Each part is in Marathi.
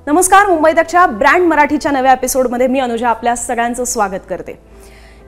नमस्कार, मुंबई तकच्या ब्रँड मराठीच्या नव्या एपिसोडमध्ये मी अनुजा आपल्या सगळ्यांचं स्वागत करते।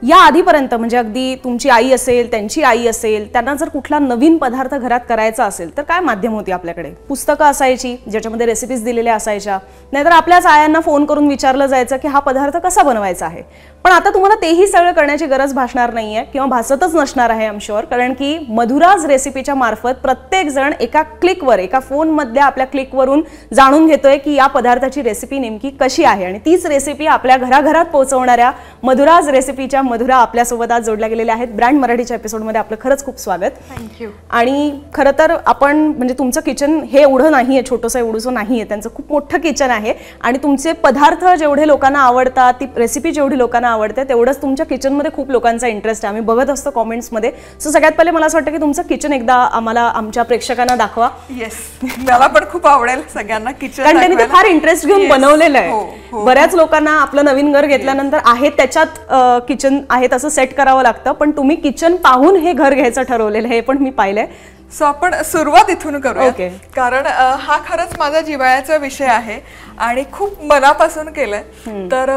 या आधीपर्यंत म्हणजे अगदी तुमची आई असेल, त्यांची आई असेल, त्यांना जर कुठला नवीन पदार्थ घरात करायचा असेल तर काय माध्यम होती आपल्याकडे? पुस्तकं असायची ज्याच्यामध्ये रेसिपीज दिलेल्या असायच्या, नाहीतर आपल्याच आयांना फोन करून विचारलं जायचं की हा पदार्थ कसा बनवायचा आहे। पण आता तुम्हाला तेही सगळं करण्याची गरज भासणार नाहीये किंवा भासतच नसणार आहे, आय एम शुअर, कारण की मधुराज रेसिपीच्या मार्फत प्रत्येक जण एका क्लिकवर, एका फोनमधल्या आपल्या क्लिकवरून जाणून घेतोय की या पदार्थाची रेसिपी नेमकी कशी आहे आणि तीच रेसिपी आपल्या घराघरात पोहोचवणाऱ्या मधुराज रेसिपीच्या मधुरा आपल्यासोबत आज जोडल्या गेलेल्या आहेत। ब्रँड मराठीच्या एपिसोडमध्ये आपलं खरंच खूप स्वागत। थँक्यू। आणि खरं तर आपण म्हणजे तुमचं किचन हे एवढं नाहीये, छोटंसं एवढंसं नाहीये, त्यांचं खूप मोठं किचन आहे आणि तुमचे पदार्थ जेवढे लोकांना आवडतात, ती रेसिपी जेवढी लोकांना आवडते तेवढंच तुमच्या किचनमध्ये खूप लोकांचा इंटरेस्ट आहे, आम्ही बघत असतो कमेंट्समध्ये। सो सगळ्यात पहिले मला असं वाटतं की तुमचं किचन एकदा आम्हाला आमच्या प्रेक्षकांना दाखवा। येस, मला पण खूप आवडेल सगळ्यांना किचन, कारण त्यांनी ते फार इंटरेस्ट घेऊन बनवलेलं आहे। बऱ्याच लोकांना आपलं नवीन घर घेतल्यानंतर आहे त्याच्यात किचन आहे तसं सेट करावं लागतं, पण तुम्ही किचन पाहून हे घर घ्यायचं ठरवलेलं आहे, हे पण मी पाहिलंय। सो आपण सुरुवात इथून करूया, कारण हा खरंच माझा जिव्हाळ्याचा विषय आहे आणि खूप मनापासून केलंय। तर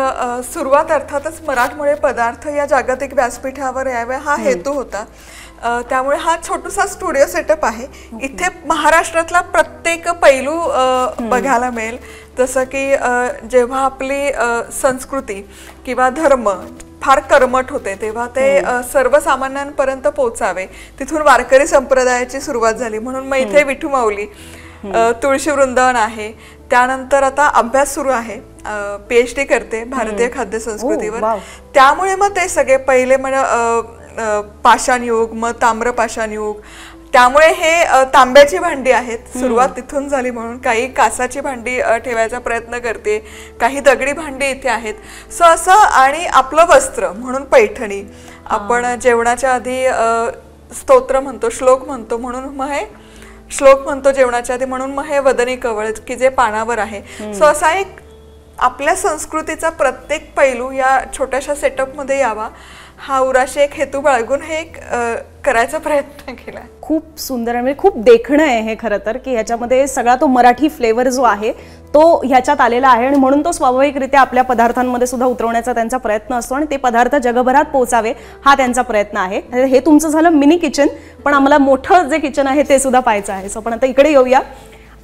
सुरुवात अर्थातच मराठमोळे पदार्थ या जागतिक व्यासपीठावर यावे हा हेतू होता। त्यामुळे हा छोटासा स्टुडिओ सेटअप आहे। इथे महाराष्ट्रातला प्रत्येक पैलू बघायला मिळेल, जसं की जेव्हा आपली संस्कृती किंवा धर्म फार कर्मठ होते तेव्हा ते सर्वसामान्यांपर्यंत पोहोचावे, तिथून वारकरी संप्रदायाची सुरुवात झाली। म्हणून मग इथे विठू माऊली, तुळशी वृंदावन आहे। त्यानंतर आता अभ्यास सुरू आहे, PhD करते भारतीय खाद्य संस्कृतीवर। त्यामुळे मग ते सगळे पहिले म्हणजे पाषाण युग, मग ताम्र पाषाण युग, त्यामुळे हे तांब्याची भांडी आहेत, सुरुवात तिथून झाली। म्हणून काही कासाची भांडी ठेवायचा प्रयत्न करते, काही दगडी भांडी इथे आहेत। सो असं, आणि आपलं वस्त्र म्हणून पैठणी, आपण जेवणाच्या आधी स्तोत्र म्हणतो, श्लोक म्हणतो, म्हणून मग हे श्लोक म्हणतो जेवणाच्या आधी, म्हणून मग हे वदनी कवळ की जे पानावर आहे। सो असा एक आपल्या संस्कृतीचा प्रत्येक पैलू या छोट्याशा सेटअप मध्ये यावा हा उराशी एक हेतू बाळगून हे एक करायचा प्रयत्न केला। खूप सुंदर आणि खूप देखणं आहे हे खरं तर, की ह्याच्यामध्ये सगळा तो मराठी फ्लेवर जो आहे तो ह्याच्यात आलेला आहे आणि म्हणून तो स्वाभाविकरित्या आपल्या पदार्थांमध्ये सुद्धा उतरवण्याचा त्यांचा प्रयत्न असतो आणि ते पदार्थ जगभरात पोहोचावे हा त्यांचा प्रयत्न आहे। हे तुमचं झालं मिनी किचन, पण आम्हाला मोठं जे किचन आहे ते सुद्धा पाहायचं आहे। सो आपण आता इकडे येऊया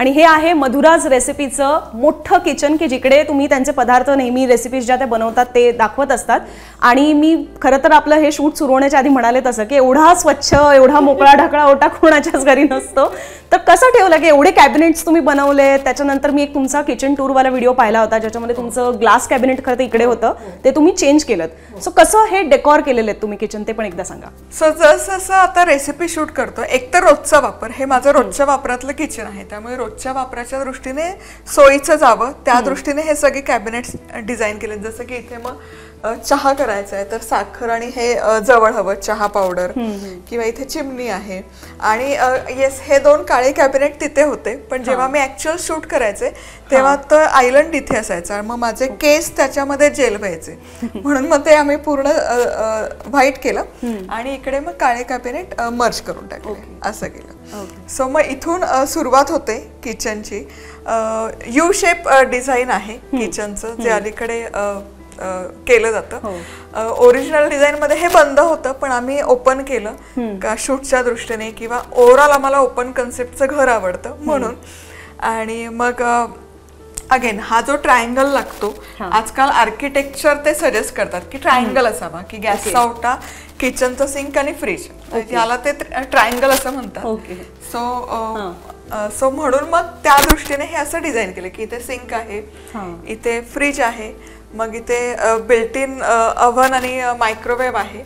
आणि हे आहे मधुराज रेसिपीचं मोठं किचन, की जिकडे तुम्ही त्यांचे पदार्थ नेहमी रेसिपीज ज्या त्या बनवतात ते दाखवत असतात। आणि मी खरं तर आपलं हे शूट सुरू होण्याच्या आधी म्हणाले तसं की एवढा स्वच्छ, एवढा मोकळा ढाकळा ओटा कोणाच्याच घरी नसतो। तर कसं ठेवलं की एवढे कॅबिनेट्स तुम्ही बनवले? त्याच्यानंतर मी एक तुमचा किचन टूरवाला व्हिडिओ पाहिला होता ज्याच्यामध्ये तुमचं ग्लास कॅबिनेट खरं तर इकडे होतं, ते तुम्ही चेंज केलं। सो कसं हे डेकॉर केलेलं आहे तुम्ही किचन, ते पण एकदा सांगा। सो जसं आता रेसिपी शूट करतो, एक तर रोजचा वापर, हे माझं रोजच्या वापरातलं किचन आहे, त्यामुळे रोजच्या वापराच्या दृष्टीने सोयीचं जावं त्या दृष्टीने हे सगळे कॅबिनेट्स डिझाईन केले। जसं की इथे मग चहा करायचा आहे तर साखर आणि हे जवळ हवं, चहा पावडर, किंवा इथे चिमणी आहे। आणि येस, हे दोन काळे कॅबिनेट तिथे होते, पण जेव्हा मी ऍक्च्युअल शूट करायचे तेव्हा तर आयलंड इथे असायचा, मग माझे केस त्याच्यामध्ये जेल व्हायचे, म्हणून मग ते आम्ही पूर्ण व्हाईट केलं आणि इकडे मग काळे कॅबिनेट मर्ज करून टाकले, असं केलं। सो मग इथून सुरुवात होते किचनची। यू शेप डिझाईन आहे किचनचं, जे अलीकडे केलं जातं। ओरिजिनल डिझाईन मध्ये हे बंद होतं, पण आम्ही ओपन केलं का शूटच्या दृष्टीने, किंवा ओव्हरऑल आम्हाला ओपन कन्सेप्टचं घर आवडतं म्हणून। आणि मग अगेन हा जो ट्रायंगल लागतो, आजकाल आर्किटेक्चर ते सजेस्ट करतात की ट्रायंगल असावा, की गॅसचा ओटा, किचनचं सिंक आणि फ्रीज, याला ते ट्रायंगल असं म्हणतात। सो म्हणून मग त्या दृष्टीने हे असं डिझाईन केलं की इथे सिंक आहे, इथे फ्रीज आहे, मग इथे बिल्ट इन अव्हन आणि मायक्रोवेव्ह आहे।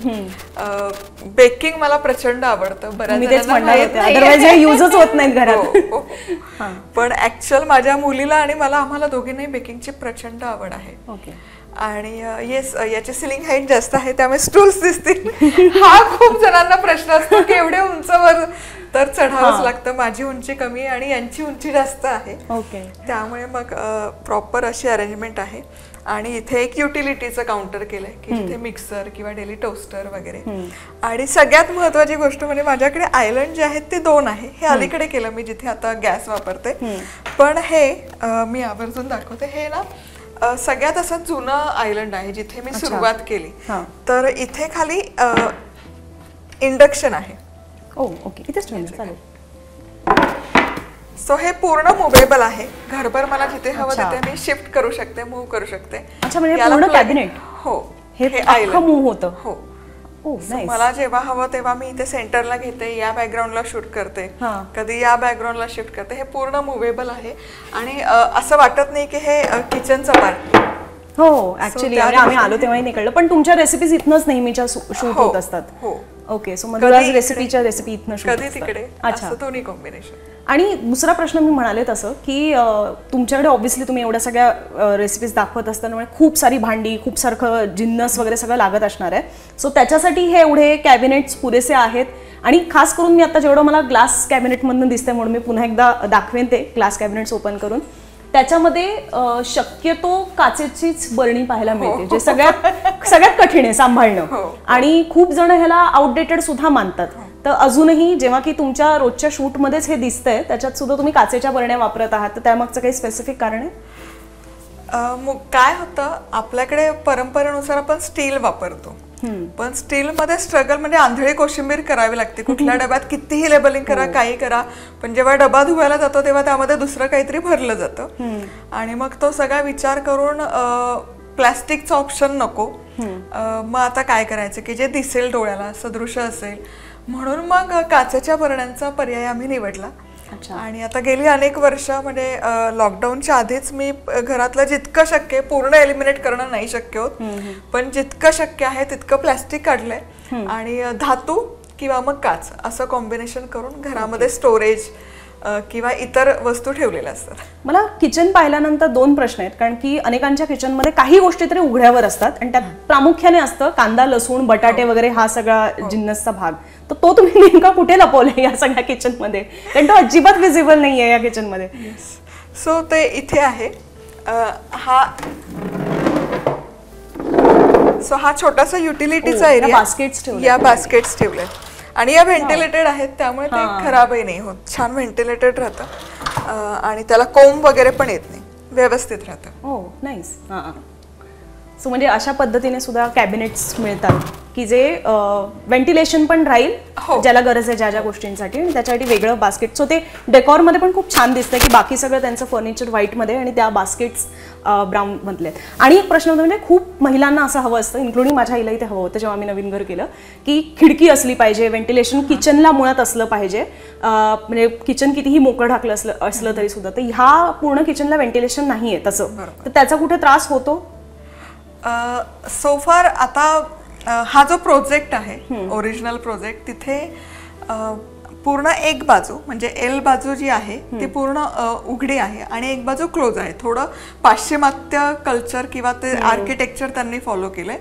बेकिंग मला प्रचंड आवडतं, बऱ्याच युजच होत नाही घरात, पण ऍक्च्युअल माझ्या मुलीला आणि आम्हाला दोघींनाही बेकिंगची प्रचंड आवड आहे। आणि येस, याची सिलिंग हाईट जास्त आहे त्यामुळे स्टूल्स दिसतील. हा खूप जणांना प्रश्न असतो की एवढे उंचवर तर चढावंच लागतं. माझी उंची कमी आणि यांची उंची जास्त आहे. ओके. त्यामुळे मग प्रॉपर अशी अरेंजमेंट आहे. आणि इथे एक युटिलिटीचं काउंटर केलंय की जिथे मिक्सर किंवा डेली टोस्टर वगैरे. आणि सगळ्यात महत्वाची गोष्ट म्हणजे माझ्याकडे आयलंड जे आहेत ते 2 आहे. हे अलीकडे केलं मी जिथे आता गॅस वापरते. पण हे मी आवर्जून दाखवते. हे ना सगळ्यात असं जुनं आयलंड आहे जिथे मी सुरुवात केली. तर इथे खाली इंडक्शन आहे. ओके, इथेच चालेल. सो हे पूर्ण मुव्हेबल आहे. घरभर मला जिथे हवं तिथे मी शिफ्ट करू शकते, मूव्ह करू शकते. अच्छा, म्हणजे पूर्ण कॅबिनेट. हो, हे अख्खं मूव्ह होतं. हो. मला जेव्हा हवं तेव्हा मी इथे सेंटरला घेते, या बॅकग्राऊंडला शूट करते, कधी या बॅकग्राऊंडला शिफ्ट करते. हे पूर्ण मुव्हेबल आहे आणि असं वाटत नाही की हे किचनचा पार्ट. हो, ऍक्च्युली आम्ही आलो तेव्हाही निकळलं. पण तुमच्या रेसिपीज इथनच नेहमीच्या शूट होत असतात. हो. ओके, सो मधुराज रेसिपीच्या रेसिपी इथनं शूट कधी तिकडे. अच्छा, दोन्ही कॉम्बिनेशन. आणि दुसरा प्रश्न मी म्हणाले तसं की तुमच्याकडे ऑब्व्हियसली तुम्ही एवढ्या सगळ्या रेसिपीज दाखवत असताना खूप सारी भांडी, खूप सारखं जिन्नस वगैरे सगळं लागत असणार आहे. सो त्याच्यासाठी हे एवढे कॅबिनेट्स पुरेसे आहेत. आणि खास करून मी आता जेवढं मला ग्लास कॅबिनेटमधून दिसतंय म्हणून मी पुन्हा एकदा दाखवेन ते ग्लास कॅबिनेट्स ओपन करून. त्याच्यामध्ये शक्यतो काचेचीच बरणी पाहायला मिळते, जे सगळ्यात कठीण आहे सांभाळणं. आणि खूप जण ह्याला आउटडेटेड सुद्धा मानतात. तर अजूनही जेव्हा की तुमच्या रोजच्या शूटमध्येच हे दिसतंय त्याच्यात सुद्धा तुम्ही काचेच्या बरण्या वापरत आहात, तर त्यामागचं काही स्पेसिफिक कारण आहे? काय होतं, आपल्याकडे परंपरेनुसार आपण स्टील वापरतो. पण स्टील मध्ये स्ट्रगल म्हणजे आंधळी कोशिंबीर करावी लागते. कुठल्या डब्यात कितीही लेबलिंग करा, काही करा, पण जेव्हा डबा धुवायला जातो तेव्हा त्यामध्ये दुसरं काहीतरी भरलं जातं. आणि मग तो सगळा विचार करून प्लास्टिकचा ऑप्शन नको. मग आता काय करायचं की जे दिसेल डोळ्याला, सदृश असेल, म्हणून मग काचेच्या बरण्यांचा पर्याय आम्ही निवडला. आणि आता गेली अनेक वर्ष म्हणजे लॉकडाऊनच्या आधीच मी घरातलं जितकं शक्य पूर्ण एलिमिनेट करणं नाही शक्य होत, पण जितकं शक्य आहे तितकं प्लॅस्टिक काढलंय आणि धातू किंवा मग काच असं कॉम्बिनेशन करून घरामध्ये स्टोरेज किंवा इतर वस्तू ठेवलेल्या असतात. मला किचन पाहिल्यानंतर 2 प्रश्न आहेत, कारण की अनेकांच्या किचनमध्ये काही गोष्टी तरी उघड्यावर असतात आणि त्यात प्रामुख्याने असतं कांदा, लसूण, बटाटे वगैरे हा सगळा जिन्नसचा भाग. तर तो तुम्ही नेमका कुठे लपवलाय या सगळ्या किचनमध्ये? कारण तो अजिबात विजिबल नाहीये या किचनमध्ये. सो ते इथे आहे. हा छोटासा युटिलिटीचा एरिया, या बास्केट्स ठेवले आणि या व्हेंटिलेटेड आहेत त्यामुळे ते खराबही नाही होत. छान व्हेंटिलेटेड राहतं आणि त्याला कोंब वगैरे पण येत नाही, व्यवस्थित राहतं. ओ नाईस. सो म्हणजे अशा पद्धतीने सुद्धा कॅबिनेट्स मिळतात की जे व्हेंटिलेशन पण राहील ज्याला गरज आहे ज्या ज्या गोष्टींसाठी, आणि त्याच्यासाठी वेगळं बास्केट. सो ते डेकॉरमध्ये पण खूप छान दिसतंय की बाकी सगळं त्यांचं फर्निचर व्हाईटमध्ये आणि त्या बास्केट्स ब्राऊन मधले आहेत. आणि एक प्रश्न होता, म्हणजे खूप महिलांना असं हवं असतं, इन्क्लुडिंग माझ्या आईलाही ते हवं होतं जेव्हा आम्ही नवीन घर केलं, की खिडकी असली पाहिजे, व्हेंटिलेशन किचनला मुळात असलं पाहिजे. म्हणजे किचन कितीही मोकळं ढाकलं असलं तरी सुद्धा. तर ह्या पूर्ण किचनला व्हेंटिलेशन नाहीये तसं, तर त्याचा कुठे त्रास होतो? सो फार आता हा जो प्रोजेक्ट आहे ओरिजिनल प्रोजेक्ट, तिथे पूर्ण एक बाजू म्हणजे एल बाजू जी आहे ती पूर्ण उघडी आहे आणि एक बाजू क्लोज आहे. थोडं पाश्चिमात्य कल्चर किंवा ते आर्किटेक्चर त्यांनी फॉलो केलंय,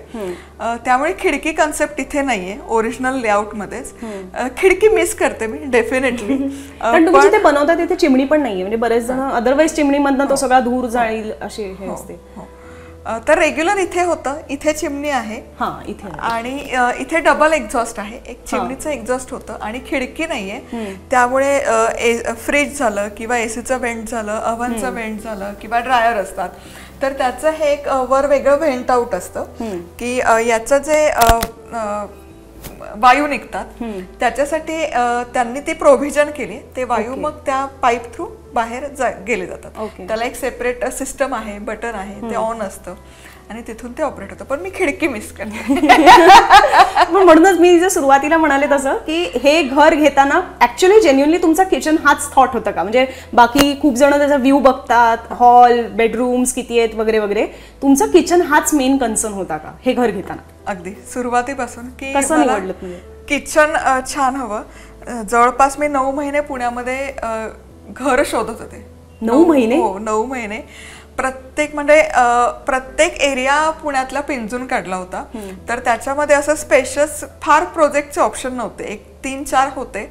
त्यामुळे खिडकी कन्सेप्ट इथे नाहीये ओरिजिनल लेआउट मध्येच. खिडकी मिस करते मी डेफिनेटली. पण तुम्ही जिथे बनवता तिथे चिमणी पण नाहीये, म्हणजे बरेच जण अदरवाईज चिमणीमधनं तो सगळा धूर जाईल असे हे असते. तर रेग्युलर इथे होतं, इथे चिमणी आहे आणि इथे डबल एक्झॉस्ट आहे, एक चिमणीचं एक्झॉस्ट होतं आणि खिडकी नाहीये. त्यामुळे फ्रीज झालं किंवा एसीचं व्हेंट झालं, अव्हनचं व्हेंट झालं किंवा ड्रायर असतात, तर त्याचं हे एक वर वेगळं व्हेंट आउट असतं की याचं जे वायू निघतात त्याच्यासाठी त्यांनी ती प्रोव्हिजन केली. ते वायू मग त्या पाईप थ्रू बाहेर गेले जातात. त्याला एक सेपरेट सिस्टम आहे, बटन आहे, ते ऑन असतं आणि तिथून ते ऑपरेट होतं. पण मी खिडकी मिस करते. म्हणूनच मी जे सुरुवातीला म्हणाले तसं की हे घर घेताना ऍक्च्युअली जेन्युअनली तुमचा किचन हाच थॉट होता का? म्हणजे बाकी खूप जण त्याचा व्ह्यू बघतात, हॉल, बेडरूम्स किती आहेत वगैरे वगैरे, तुमचं किचन हाच मेन कन्सर्न होता का हे घर घेताना? अगदी सुरुवातीपासून की कसं निवडलं तुम्ही? किचन छान हवं. जवळपास मी 9 महिने पुण्यामध्ये घर शोधत होते. 9 महिने? हो, 9 महिने. प्रत्येक म्हणजे प्रत्येक एरिया पुण्यातला पिंजून काढला होता. तर त्याच्यामध्ये असं स्पेशस फार प्रोजेक्टचे ऑप्शन नव्हते, एक 3-4 होते.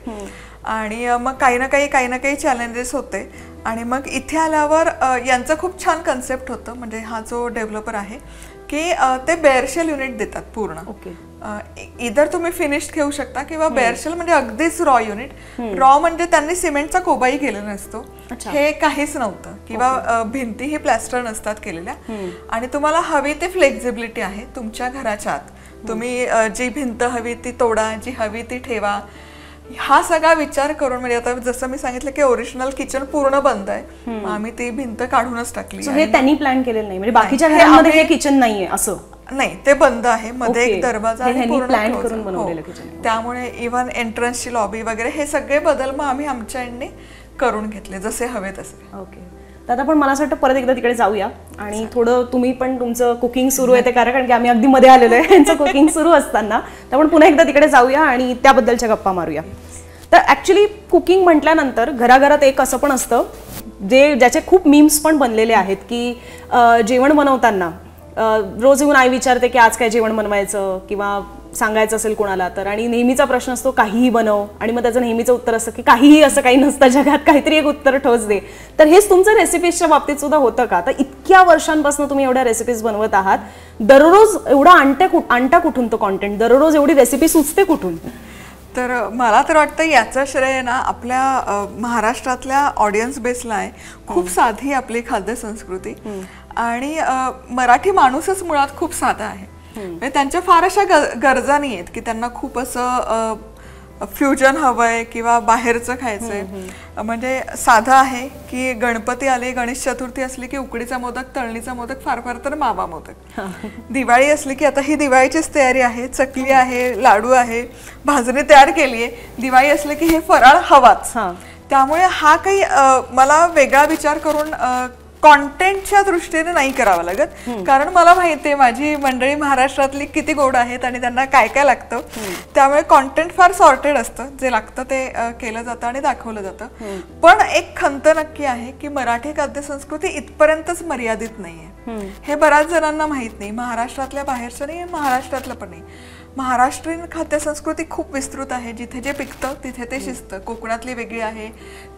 आणि मग काही ना काही चॅलेंजेस होते. आणि मग इथे आल्यावर यांचं खूप छान कन्सेप्ट होतं. म्हणजे हा जो डेव्हलपर आहे की ते बेअरशेल युनिट देतात पूर्ण. इधर तुम्ही फिनिश्ड घेऊ शकता किंवा बेअरशेल म्हणजे अगदीच रॉ युनिट. रॉ म्हणजे त्यांनी सिमेंटचा कोबाही केलेला नसतो, हे काहीच नव्हतं. किंवा भिंतीही प्लॅस्टर नसतात केलेल्या. आणि तुम्हाला हवी ते फ्लेक्झिबिलिटी आहे तुमच्या घराच्या आत. तुम्ही जी भिंत हवी ती तोडा, जी हवी ती ठेवा. हा सगळा विचार करून, म्हणजे आता जसं मी सांगितलं की ओरिजिनल किचन पूर्ण बंद आहे, आम्ही ती भिंत काढूनच टाकली. हे त्यांनी प्लॅन केलेलं नाही, म्हणजे बाकीच्या घरांमध्ये हे किचन नाहीये असं नाही, ते बंद आहे. मध्ये एक दरवाजा आहे प्लॅन करून बनवलेलं किचन. त्यामुळे इव्हन एंट्रन्सची लॉबी वगैरे हे सगळे बदल मग आम्ही आमच्या एंडने करून घेतले जसे हवे तसे. ओके. दादा पण मला असं वाटतं परत एकदा तिकडे जाऊया आणि थोडं तुम्ही पण तुमचं कुकिंग सुरू आहे ते कारण की आम्ही अगदी मध्ये आलेलो आहे यांचं कुकिंग सुरू असताना. तर आपण पुन्हा एकदा तिकडे जाऊया आणि त्याबद्दलच्या गप्पा मारूया. तर ॲक्च्युली कुकिंग म्हटल्यानंतर घराघरात एक असं पण असतं ज्याचे खूप मीम्स पण बनलेले आहेत की जेवण बनवताना रोज येऊन आई विचारते की आज काय जेवण बनवायचं किंवा सांगायचं असेल कोणाला तर, आणि नेहमीचा प्रश्न असतो काहीही बनव, आणि मग त्याचं नेहमीचं उत्तर असतं की काहीही असं काही नसतं जगात, काहीतरी एक उत्तर ठोस दे. तर हेच तुमचं रेसिपीजच्या बाबतीत सुद्धा होतं का? तर इतक्या वर्षांपासून तुम्ही एवढ्या रेसिपीज बनवत आहात, दररोज एवढा आणता कुठून तो कॉन्टेंट, दररोज एवढी रेसिपी सुचते कुठून? तर मला तर वाटतं याचं श्रेय ना आपल्या महाराष्ट्रातल्या ऑडियन्स बेसला आहे. खूप साधी आपली खाद्य संस्कृती आणि मराठी माणूसच मुळात खूप साधा आहे. म्हणजे त्यांच्या फार अशा गरजा नाही आहेत की त्यांना खूप असं फ्युजन हवंय किंवा बाहेरचं खायचंय. म्हणजे साधं आहे की गणपती आले, गणेश चतुर्थी असली की उकडीचा मोदक, तळणीचा मोदक, फार फार तर मावा मोदक. दिवाळी असली की आता ही दिवाळीचीच तयारी आहे, चकली आहे, लाडू आहे, भाजणी तयार केली आहे. दिवाळी असली की हे फराळ हवाच. त्यामुळे हा काही मला वेगळा विचार करून कॉन्टेंटच्या दृष्टीने नाही करावं लागत, कारण मला माहिती आहे माझी मंडळी महाराष्ट्रातली किती गोड आहेत आणि त्यांना काय काय लागतं. त्यामुळे कॉन्टेंट फार सॉर्टेड असतं, जे लागतं ते केलं जातं आणि दाखवलं जातं. पण एक खंत नक्की आहे की मराठी खाद्य संस्कृती इथपर्यंतच मर्यादित नाहीये. हे बऱ्याच जणांना माहित नाही, महाराष्ट्रातल्या बाहेरचं नाही, महाराष्ट्रातलं पण नाही. महाराष्ट्रीयन खाद्य संस्कृती खूप विस्तृत आहे. जिथे जे पिकतं तिथे ते शिजतं. कोकणातली वेगळी आहे,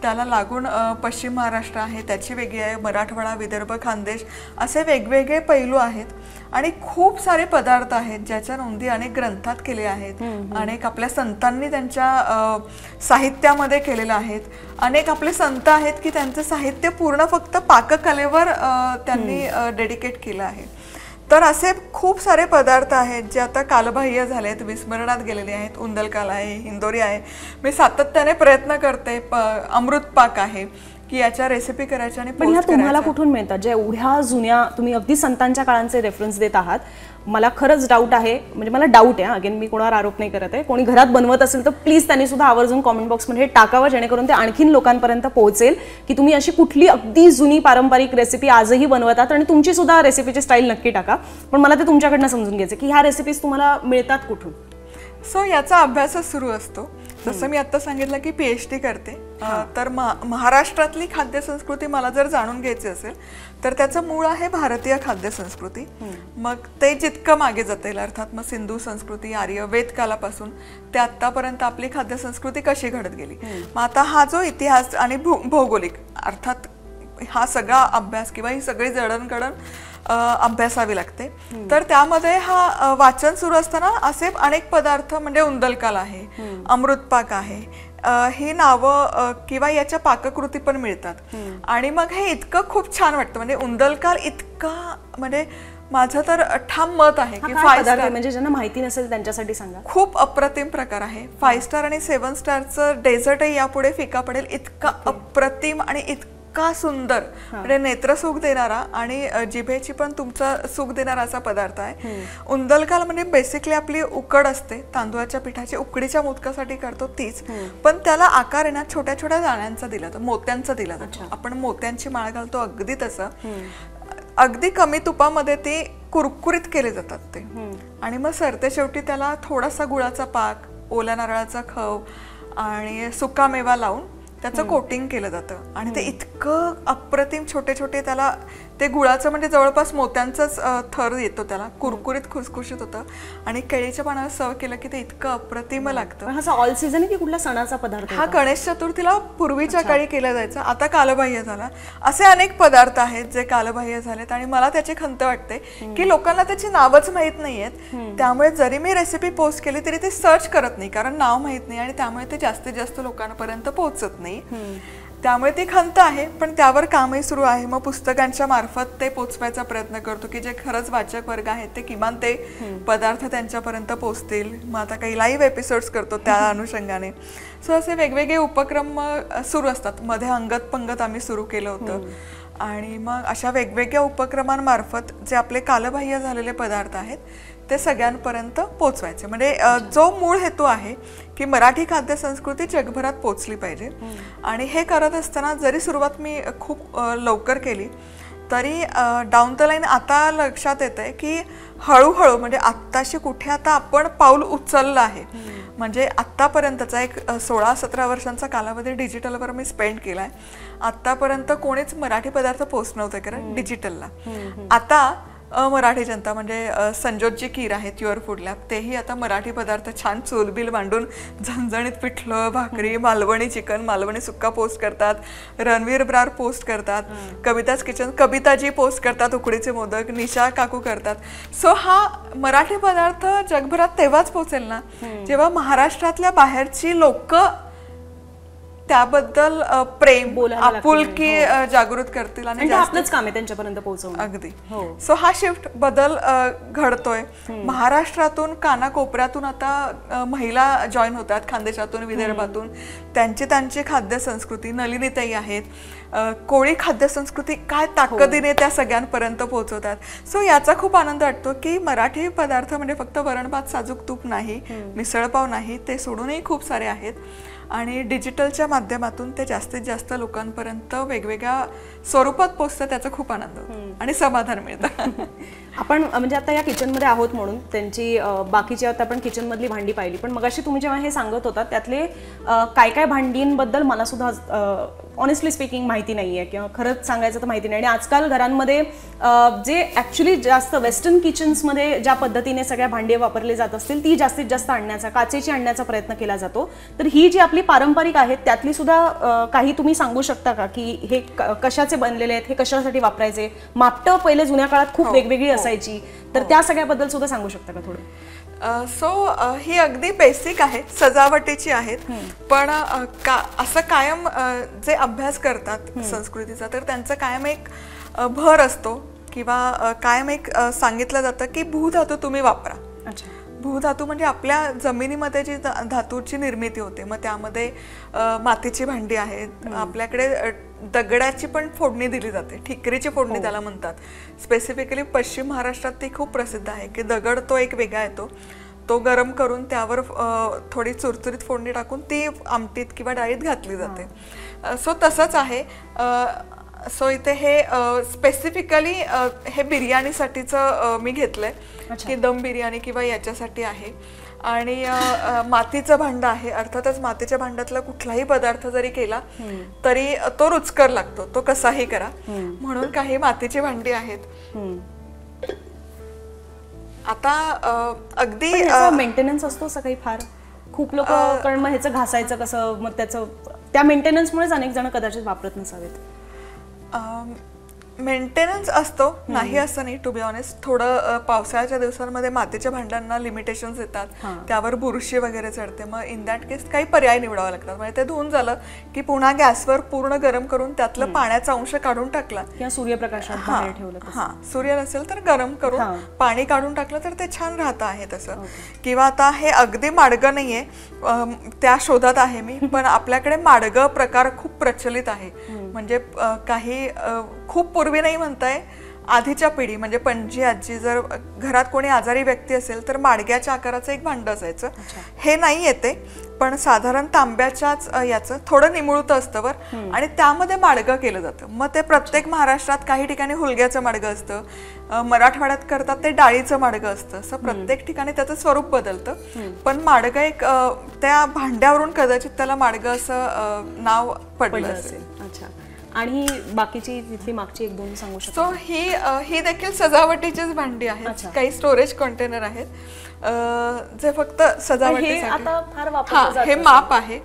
त्याला लागून पश्चिम महाराष्ट्र आहे, त्याची वेगळी आहे, मराठवाडा, विदर्भ, खानदेश असे वेगवेगळे पैलू आहेत. आणि खूप सारे पदार्थ आहेत ज्याच्या नोंदी अनेक ग्रंथात केल्या आहेत, अनेक आपल्या संतांनी त्यांच्या साहित्यामध्ये केलेलं आहेत. अनेक आपले संत आहेत की त्यांचं साहित्य पूर्ण फक्त पाककलेवर त्यांनी डेडिकेट केलं आहे. तर असे खूप सारे पदार्थ आहेत जे आता कालबाह्य झालेत, विस्मरणात गेलेले आहेत. उंदलकाल आहे, हिंदोरी आहे. मी सातत्याने प्रयत्न करते. अमृत पाक आहे की याच्या रेसिपी करायच्या आणि पण ह्या तुम्हाला कुठून मिळतात ज्या एवढ्या जुन्या, तुम्ही अगदी संतांच्या काळांचे रेफरन्स देत आहात? मला खरंच डाऊट आहे, म्हणजे मला डाऊट आहे, अगेन मी कोणावर आरोप नाही करत आहे. कोणी घरात बनवत असेल तर प्लीज त्यांनी सुद्धा आवर्जून कॉमेंट बॉक्समध्ये टाकावं, जेणेकरून ते आणखीन लोकांपर्यंत पोहोचेल की तुम्ही अशी कुठली अगदी जुनी पारंपरिक रेसिपी आजही बनवतात. आणि तुमची सुद्धा रेसिपीची स्टाईल नक्की टाका, पण मला ते तुमच्याकडनं समजून घ्यायचं की ह्या रेसिपीज तुम्हाला मिळतात कुठून. सो याचा अभ्यासच सुरू असतो. जसं मी आता सांगितलं की PhD करते, तर महाराष्ट्रातली खाद्य संस्कृती मला जर जाणून घ्यायची असेल तर त्याचं मूळ आहे भारतीय खाद्य संस्कृती. मग ते जितकं मागे जातील, अर्थात मग सिंधू संस्कृती, आर्य, वेदकालापासून ते आतापर्यंत आपली खाद्य संस्कृती कशी घडत गेली. मग आता हा जो इतिहास आणि भौगोलिक, अर्थात हा सगळा अभ्यास किंवा ही सगळी जडणघडण अभ्यासावी लागते. तर त्यामध्ये हा वाचन सुरू असताना असे अनेक पदार्थ, म्हणजे उंदलकाल आहे, अमृतपाक आहे, ही नावं किंवा याच्या पाककृती पण मिळतात. आणि मग हे इतकं खूप छान वाटतं. म्हणजे उंदलकाल इतका, म्हणजे माझं तर ठाम मत आहे की 5 स्टार, म्हणजे ज्यांना माहिती नसेल त्यांच्यासाठी सांगा, खूप अप्रतिम प्रकार आहे. 5 स्टार आणि 7 स्टारचं डेझर्टही यापुढे फिका पडेल, इतका अप्रतिम आणि इतका सुंदर, म्हणजे नेत्रसुख देणारा आणि जिभेची पण तुमचं सुख देणारा असा पदार्थ आहे. उंदलकाल म्हणजे बेसिकली आपली उकड असते तांदूळाच्या पिठाची, उकडीच्या मोदकासाठी करतो तीच, पण त्याला आकार येणार छोट्या छोट्या दाण्यांचा दिला जातो, मोत्यांचा दिला जातो. आपण मोत्यांची माळ घालतो अगदी तसं. अगदी कमी तुपामध्ये ते कुरकुरीत केले जातात ते. आणि मग सरते शेवटी त्याला थोडासा गुळाचा पाक, ओल्या नारळाचा खव आणि सुका मेवा लावून त्याचं कोटिंग केलं जातं आणि ते इतकं अप्रतिम छोटे छोटे त्याला ते गुळाचं म्हणजे जवळपास मोत्यांचाच थर येतो त्याला, कुरकुरीत खुसखुशीत होतं आणि केळीच्या पानावर सर्व केलं की ते इतकं अप्रतिम लागतं. हा ऑल सीझन आहे की कुठला सणाचा पदार्थ? हा गणेश चतुर्थीला पूर्वीच्या काळी केला जायचा, आता कालबाह्य झाला. असे अनेक पदार्थ आहेत जे कालबाह्य झालेत आणि मला त्याची खंत वाटते की लोकांना त्याची नावच माहित नाहीयेत. त्यामुळे जरी मी रेसिपी पोस्ट केली तरी ते सर्च करत नाही, कारण नाव माहित नाही आणि त्यामुळे ते जास्तीत जास्त लोकांपर्यंत पोहोचत नाही. त्यामुळे ती खंत आहे, पण त्यावर कामही सुरू आहे. मग पुस्तकांच्या मार्फत ते पोचवायचा प्रयत्न करतो की जे खरंच वाचक वर्ग आहेत ते किमान ते पदार्थ त्यांच्यापर्यंत पोचतील. मग आता काही लाईव्ह एपिसोड्स करतो त्या अनुषंगाने. सो असे वेगवेगळे उपक्रम सुरू असतात. मध्ये अंगत पंगत आम्ही सुरू केलं होतं आणि मग अशा वेगवेगळ्या उपक्रमांमार्फत जे आपले कालबाह्य झालेले पदार्थ आहेत ते सगळ्यांपर्यंत पोचवायचे. म्हणजे जो मूळ हेतू आहे की मराठी खाद्य संस्कृती जगभरात पोचली पाहिजे. आणि हे करत असताना जरी सुरुवात मी खूप लवकर केली तरी डाऊन द लाईन आता लक्षात येत आहे की हळूहळू म्हणजे आत्ताशी कुठे आता आपण पाऊल उचललं आहे. म्हणजे आत्तापर्यंतचा एक 16-17 वर्षांचा कालावधी डिजिटलवर मी स्पेंड केलाय. आत्तापर्यंत कोणीच मराठी पदार्थ पोस्ट नव्हते कारण डिजिटलला. आता मराठी जनता म्हणजे संजोतजी कीर आहेत युअर फूड लॅब, तेही आता मराठी पदार्थ छान चूलबिल मांडून झणझणीत पिठलं भाकरी, मालवणी चिकन, मालवणी सुक्का पोस्ट करतात. रणवीर ब्रार पोस्ट करतात. कविताज किचन कविताजी पोस्ट करतात. उकडीचे मोदक निशा काकू करतात. सो हा मराठी पदार्थ जगभरात तेव्हाच पोहोचेल ना जेव्हा महाराष्ट्रातल्या बाहेरची लोक त्याबद्दल प्रेम आपुलकी जागृत करतील आणि आपलंच काम आहे त्यांच्यापर्यंत पोहोचवणं. अगदी. सो हा शिफ्ट बदल घडतोय. महाराष्ट्रातून कानाकोपऱ्यातून आता महिला जॉईन होतात, खानदेशातून विदर्भातून. त्यांची खाद्य संस्कृती नलिनीताई आहेत. कोळी खाद्य संस्कृती काय ताकदीने त्या सगळ्यांपर्यंत पोहोचवतात. सो याचा खूप आनंद वाटतो की मराठी पदार्थ म्हणजे फक्त वरण भात साजूक तूप नाही, मिसळपाव नाही, ते सोडूनही खूप सारे आहेत आणि डिजिटलच्या माध्यमातून ते जास्तीत जास्त लोकांपर्यंत वेगवेगळ्या स्वरूपात पोहोचतं. त्याचा खूप आनंद आणि समाधान मिळतं. आपण म्हणजे आता या किचनमध्ये आहोत म्हणून त्यांची बाकीची आता आपण किचनमधली भांडी पाहिली, पण मगाशी तुम्ही जेव्हा हे सांगत होता त्यातले काय काय भांडींबद्दल मला सुद्धा ऑनेस्टली स्पीकिंग माहिती नाही आहे किंवा खरंच सांगायचं तर माहिती नाही. आणि आजकाल घरांमध्ये जे ॲक्च्युली जास्त वेस्टर्न किचन्समध्ये ज्या पद्धतीने सगळ्या भांडी वापरले जात असतील ती जास्तीत जास्त आणण्याचा, काचेची आणण्याचा प्रयत्न केला जातो. तर ही जी आपली पारंपरिक आहेत त्यातली सुद्धा काही तुम्ही सांगू शकता का की हे कशाचे बनलेले आहेत, हे कशासाठी वापरायचे? मापटं पहिले जुन्या काळात खूप वेगवेगळी असायची, तर त्या सगळ्याबद्दल सुद्धा सांगू शकता का थोडं? सो ही अगदी बेसिक आहे, सजावटीची आहेत. पण असं कायम जे अभ्यास करतात संस्कृतीचा तर त्यांचा कायम एक भर असतो किंवा कायम एक सांगितलं जातं की भूधातू तुम्ही वापरा. भूधातू म्हणजे आपल्या जमिनीमध्ये जी धातूची निर्मिती होते, मग त्यामध्ये मातीची भांडी आहेत. आपल्याकडे दगडाची पण फोडणी दिली जाते, ठिकरीची फोडणी त्याला म्हणतात. स्पेसिफिकली पश्चिम महाराष्ट्रात ती खूप प्रसिद्ध आहे की दगड तो एक वेगळा येतो, तो गरम करून त्यावर थोडी चुरचुरीत फोडणी टाकून ती आमटीत किंवा डाळीत घातली जाते. सो तसंच आहे. सो इथे हे स्पेसिफिकली हे बिर्याणीसाठीचं मी घेतलंय की दम बिर्याणी किंवा याच्यासाठी आहे. आणि मातीचं भांडं आहे. अर्थातच मातीच्या भांड्यातला कुठलाही पदार्थ जरी केला तरी तो रुचकर लागतो, तो कसाही करा. म्हणून काही मातीची भांडी आहेत. आता अगदी मेंटेनन्स असतो सगळी फार खूप लोक, कारण मग ह्याचं घासायचं कसं, मग त्याचं त्या मेंटेनन्समुळेच अनेक जण कदाचित वापरत नसावेत. मेंटेनन्स असतो, नाही असं नाही. टू बी ऑनेस्ट थोडं पावसाळ्याच्या दिवसांमध्ये मातीच्या भांड्यांना लिमिटेशन्स येतात, त्यावर बुरशी वगैरे चढते. मग इन दॅट केस काही पर्याय निवडावे लागतात. म्हणजे ते धुवून झालं की पुन्हा गॅसवर पूर्ण गरम करून त्यातलं पाण्याचा अंश काढून टाकला किंवा सूर्यप्रकाशात बाहेर ठेवलं, सूर्य नसेल तर गरम करून पाणी काढून टाकलं तर ते छान राहतं आहे तसं. किंवा आता हे अगदी माडगं नाहीये, त्या शोधात आहे मी, पण आपल्याकडे माडगं प्रकार खूप प्रचलित आहे. म्हणजे काही खूप पूर्वी नाही म्हणताय, आधीच्या पिढी म्हणजे पणजी आजी, जर घरात कोणी आजारी व्यक्ती असेल तर माडग्याच्या आकाराचं एक भांड असायचं. हे नाही येते, पण साधारण तांब्याच्याच याचं थोडं निमुळतं असतं वर आणि त्यामध्ये माडगं केलं जातं. मग ते प्रत्येक महाराष्ट्रात काही ठिकाणी हुलग्याचं माडगं असतं, मराठवाड्यात करतात ते डाळीचं माडगं असतं. असं प्रत्येक ठिकाणी त्याचं स्वरूप बदलतं. पण माडगं एक त्या भांड्यावरून कदाचित त्याला माडगं असं नाव पडलं असेल. अच्छा. आणि बाकीची तिथली मागची एक दोन सांगू शकतो? सो ही देखील सजावटीचीच भांडी आहेत. काही स्टोरेज कंटेनर आहेत जे फक्त सजावटीसाठी. हे माप आहे,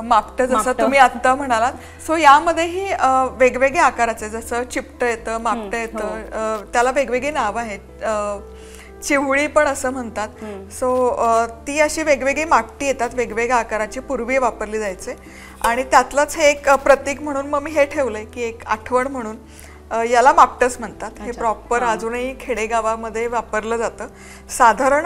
मापटं, जसं तुम्ही आता म्हणालात. सो यामध्येही वेगवेगळे आकाराचे, जसं चिपटं येतं, मापटं येतं, त्याला वेगवेगळी नावं आहेत. चिवळी पण असं म्हणतात. सो ती अशी वेगवेगळी मापटी येतात वेगवेगळ्या आकाराची, पूर्वी वापरली जायचे. आणि त्यातलंच हे एक प्रतीक म्हणून मग मी हे ठेवलंय की एक आठवण म्हणून. याला मापटच म्हणतात. हे प्रॉपर अजूनही खेडेगावामध्ये वापरलं जातं. साधारण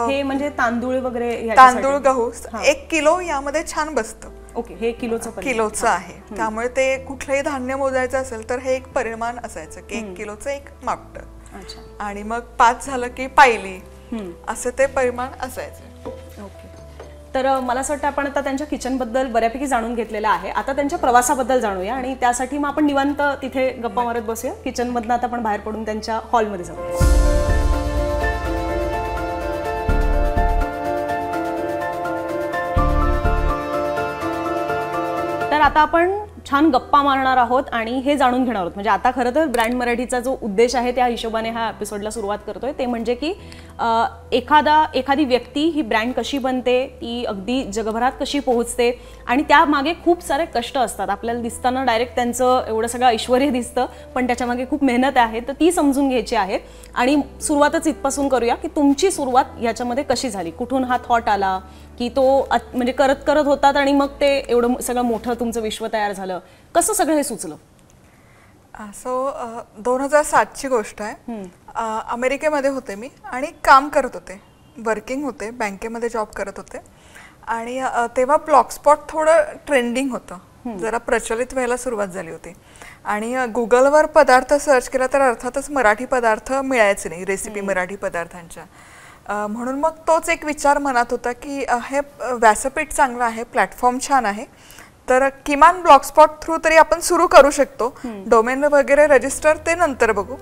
हे म्हणजे तांदूळ वगैरे, तांदूळ गहू 1 किलो यामध्ये छान बसतं. ओके. हे किलोचं आहे. त्यामुळे ते कुठलंही धान्य मोजायचं असेल तर हे एक परिमाण असायचं की 1 किलोचं एक मापट. आणि मग 5 झालं की पायली, असं ते परिमाण असायचं. ओके. तर मला असं वाटतं आपण आता त्यांच्या किचनबद्दल बऱ्यापैकी जाणून घेतलेलं आहे. आता त्यांच्या प्रवासाबद्दल जाणूया आणि त्यासाठी मग आपण निवांत तिथे गप्पा मारत बसूया. किचनमधनं आता आपण बाहेर पडून त्यांच्या हॉलमध्ये जाऊया. तर आता आपण छान गप्पा मारणार आहोत आणि हे जाणून घेणार आहोत. म्हणजे आता खरं तर ब्रँड मराठीचा जो उद्देश आहे त्या हिशोबाने हा एपिसोडला सुरुवात करतोय, ते म्हणजे की एखादी व्यक्ती ही ब्रँड कशी बनते, ती अगदी जगभरात कशी पोहोचते आणि त्यामागे खूप सारे कष्ट असतात. आपल्याला दिसताना डायरेक्ट त्यांचं एवढं सगळं ऐश्वर्य दिसतं, पण त्याच्यामागे खूप मेहनत आहे. तर ती समजून घ्यायची आहे आणि सुरुवातच इथपासून करूया की तुमची सुरुवात याच्यामध्ये कशी झाली, कुठून हा थॉट आला की तो म्हणजे करत होतात आणि मग ते एवढं सगळं मोठं तुमचं विश्व तयार झालं, कसं सगळं हे सुचलं? सो 2007ची गोष्ट आहे. अमेरिकेमध्ये होते मी आणि काम करत होते, वर्किंग होते, बँकेमध्ये जॉब करत होते. आणि तेव्हा ब्लॉगस्पॉट थोडं ट्रेंडिंग होतं, जरा प्रचलित व्हायला सुरुवात झाली होती. आणि गुगलवर पदार्थ सर्च केला तर अर्थातच मराठी पदार्थ मिळायचे नाही, रेसिपी मराठी पदार्थांच्या. म्हणून मग तोच एक विचार मनात होता की हे व्यासपीठ चांगलं आहे, प्लॅटफॉर्म छान आहे, तर किमान ब्लॉगस्पॉट थ्रू तरी आपण सुरू करू शकतो. डोमेन वगैरे रजिस्टर ते नंतर बघू.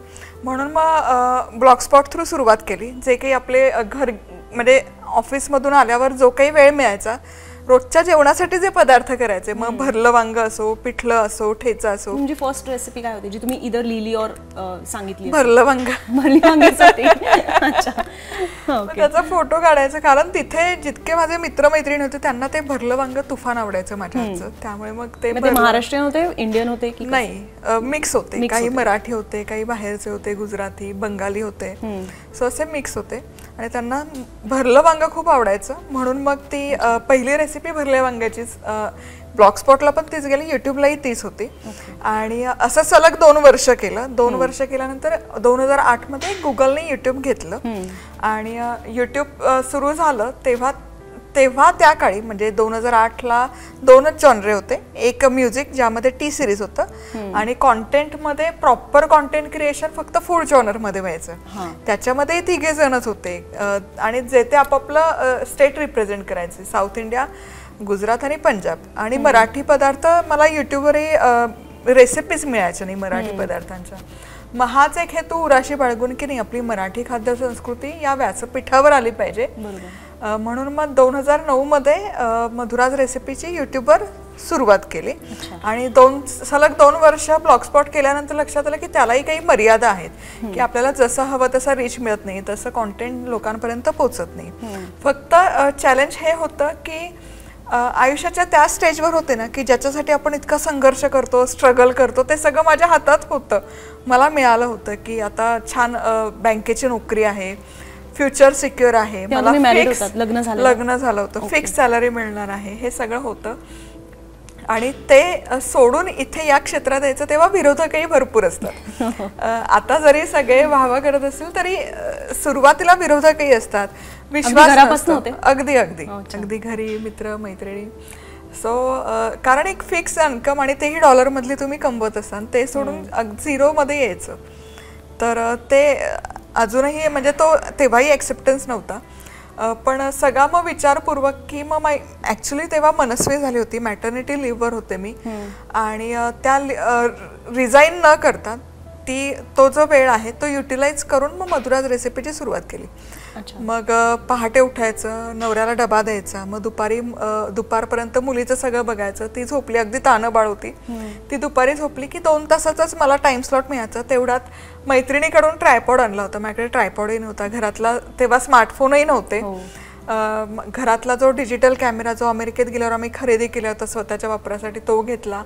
म्हणून मग ब्लॉगस्पॉट थ्रू सुरुवात केली. जे काही आपले घर म्हणजे ऑफिसमधून आल्यावर जो काही वेळ मिळायचा, रोजच्या जेवणासाठी जे पदार्थ करायचे, मग भरलं वांग असो, पिठलं असो, ठेचा असो. तुमची फर्स्ट रेसिपी काय होती जी तुम्ही इधर लिहिली और सांगितली? भरलं वांग. त्याचा फोटो काढायचा, कारण तिथे जितके माझे मित्रमैत्रिणी होते त्यांना ते भरलं वांग तुफान आवडायचं माझ्या हातचं. त्यामुळे मग ते महाराष्ट्रीयन होते, इंडियन होते की नाही, मिक्स होते. काही मराठी होते, काही बाहेरचे होते, गुजराती, बंगाली होते. सो असे मिक्स होते आणि त्यांना भरलं वांग खूप आवडायचं. म्हणून मग ती पहिली रेसिपी भरल्या वांग्याचीच. ब्लॉगस्पॉटला पण तीच गेली, युट्यूबलाही तीच होती. आणि असं सलग 2 वर्ष केलं. 2 वर्ष केल्यानंतर 2008 मध्ये गुगलने युट्यूब घेतलं आणि युट्यूब सुरू झालं. तेव्हा त्या काळी म्हणजे 2008ला 2च जॉनरे होते. एक म्युझिक ज्यामध्ये टी सिरीज होतं आणि कॉन्टेंटमध्ये प्रॉपर कॉन्टेंट क्रिएशन फक्त फूड जॉनरमध्ये व्हायचं. त्याच्यामध्ये 3 जणच होते आणि जे ते आपापलं स्टेट रिप्रेझेंट करायचे, साऊथ इंडिया, गुजरात आणि पंजाब. आणि मराठी पदार्थ मला युट्यूबवरही रेसिपीज मिळायच्या नाही मराठी पदार्थांच्या. मग हाच एक हेतू उराशी बाळगून की नाही, आपली मराठी खाद्य संस्कृती या व्यासपीठावर आली पाहिजे. म्हणून मग 2009 मध्ये मधुराज रेसिपीची युट्यूबवर सुरुवात केली. आणि सलग 2 वर्ष ब्लॉगस्पॉट केल्यानंतर लक्षात आलं की त्यालाही काही मर्यादा आहेत, की आपल्याला जसं हवं तसा रीच मिळत नाही, तसं कॉन्टेंट लोकांपर्यंत पोहोचत नाही. फक्त चॅलेंज हे होतं की आयुष्याच्या त्या स्टेजवर होते ना की ज्याच्यासाठी आपण इतका संघर्ष करतो, स्ट्रगल करतो, ते सगळं माझ्या हातात होतं. मला मिळालं होतं की आता छान बँकेची नोकरी आहे, फ्युचर सिक्युअर आहे, मला लग्न झालं होतं, फिक्स सॅलरी मिळणार आहे, हे सगळं होतं. आणि ते सोडून इथे या क्षेत्रात यायचं तेव्हा विरोधकही भरपूर असतात. आता जरी सगळे वाहवा करत असतील तरी सुरुवातीला विरोधकही असतात. विश्वास अगदी अगदी अगदी घरी मित्र मैत्रिणी. सो कारण एक फिक्स इन्कम आणि तेही डॉलर मधली तुम्ही कमवत असाल, ते सोडून 0 मध्ये यायचं तर ते अजूनही म्हणजे तो तेव्हाही ॲक्सेप्टन्स नव्हता. पण सगळा मग विचारपूर्वक की मग ॲक्च्युली तेव्हा मनस्वी झाली होती, मॅटर्निटी लिव्हवर होते मी, आणि त्या रिझाईन न करता तो जो वेळ आहे तो युटिलाइज करून मग मधुराज रेसिपीची सुरुवात केली. मग पहाटे उठायचं, नवऱ्याला डबा द्यायचा, मग दुपारपर्यंत मुलीचं सगळं बघायचं. ती झोपली, अगदी तानं बाळ होती, ती दुपारी झोपली की 2 तासाचाच मला टाइम स्लॉट मिळायचा. तेवढ्यात मैत्रिणीकडून ट्रायपॉड आणला होता, माझ्याकडे ट्रायपॉडही नव्हता घरातला, तेव्हा स्मार्टफोनही नव्हते. घरातला जो डिजिटल कॅमेरा जो अमेरिकेत गेल्यावर आम्ही खरेदी केला होता स्वतःच्या वापरासाठी, तो घेतला.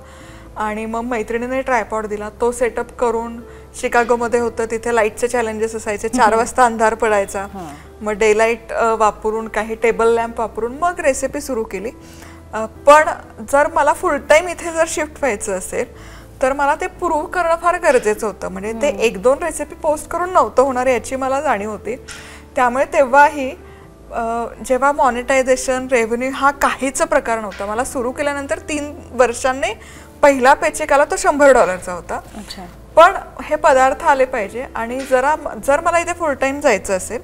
आणि मग मैत्रिणीने ट्रायपॉड दिला, तो सेटअप करून, शिकागोमध्ये होतं तिथे लाईटचे चॅलेंजेस असायचे, 4 वाजता अंधार पडायचा, मग डे लाईट वापरून, काही टेबल लॅम्प वापरून मग रेसिपी सुरू केली. पण जर मला फुल टाईम इथे जर शिफ्ट व्हायचं असेल तर मला ते प्रूव्ह करणं फार गरजेचं होतं. म्हणजे ते 1-2 रेसिपी पोस्ट करून नव्हतं होणार याची मला जाणीव होती. त्यामुळे तेव्हाही जेव्हा मॉनिटायझेशन, रेव्हेन्यू हा काहीच प्रकार नव्हता. मला सुरू केल्यानंतर 3 वर्षांनी पहिला पेचेक आला, तो $100 होता. पण हे पदार्थ आले पाहिजे, आणि जर मला इथे फुल टाइम जायचं असेल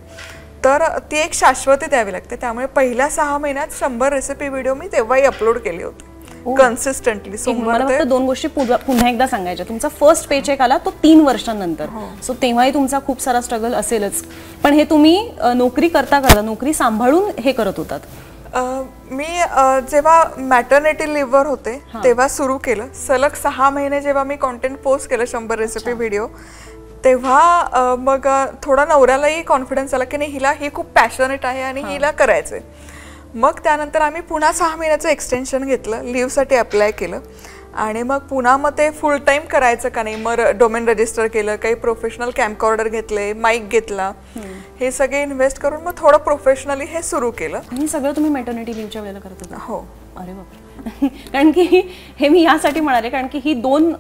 तर ती एक शाश्वती द्यावी लागते. त्यामुळे पहिल्या 6 महिन्यात 100 रेसिपी व्हिडिओ मी तेव्हाही अपलोड केले होते कन्सिस्टंटली. मला फक्त 2 गोष्टी पुन्हा एकदा सांगायच्या. तुमचा फर्स्ट पेचेक आला तो 3 वर्षांनंतर, सो तेव्हाही तुमचा खूप सारा स्ट्रगल असेलच. पण हे तुम्ही नोकरी करता नोकरी सांभाळून हे करत होतात. मी जेव्हा मॅटर्निटी लिव्हवर होते तेव्हा सुरू केलं. सलग 6 महिने जेव्हा मी कॉन्टेंट पोस्ट केलं 100 रेसिपी व्हिडिओ, तेव्हा मग थोडा नवऱ्यालाही कॉन्फिडन्स आला की नाही, हिला ही खूप पॅशनेट आहे आणि हिला करायचंय. मग त्यानंतर आम्ही पुन्हा 6 महिन्याचं एक्सटेन्शन घेतलं, लिव्हसाठी अप्लाय केलं, आणि मग पुन्हा मग ते फुल टाइम करायचं का नाही, मग डोमेन रजिस्टर केलं, काही प्रोफेशनल कॅम्पकॉर्डर घेतले, माईक घेतला, हे सगळे इन्व्हेस्ट करून मग थोडं प्रोफेशनली हे सुरू केलं. आणि सगळं तुम्ही मॅटर्निटी लिव्हच्या वेळेला करत होता? हो. अरे बापरे. कारण की हे मी यासाठी म्हणाले कारण की ही 2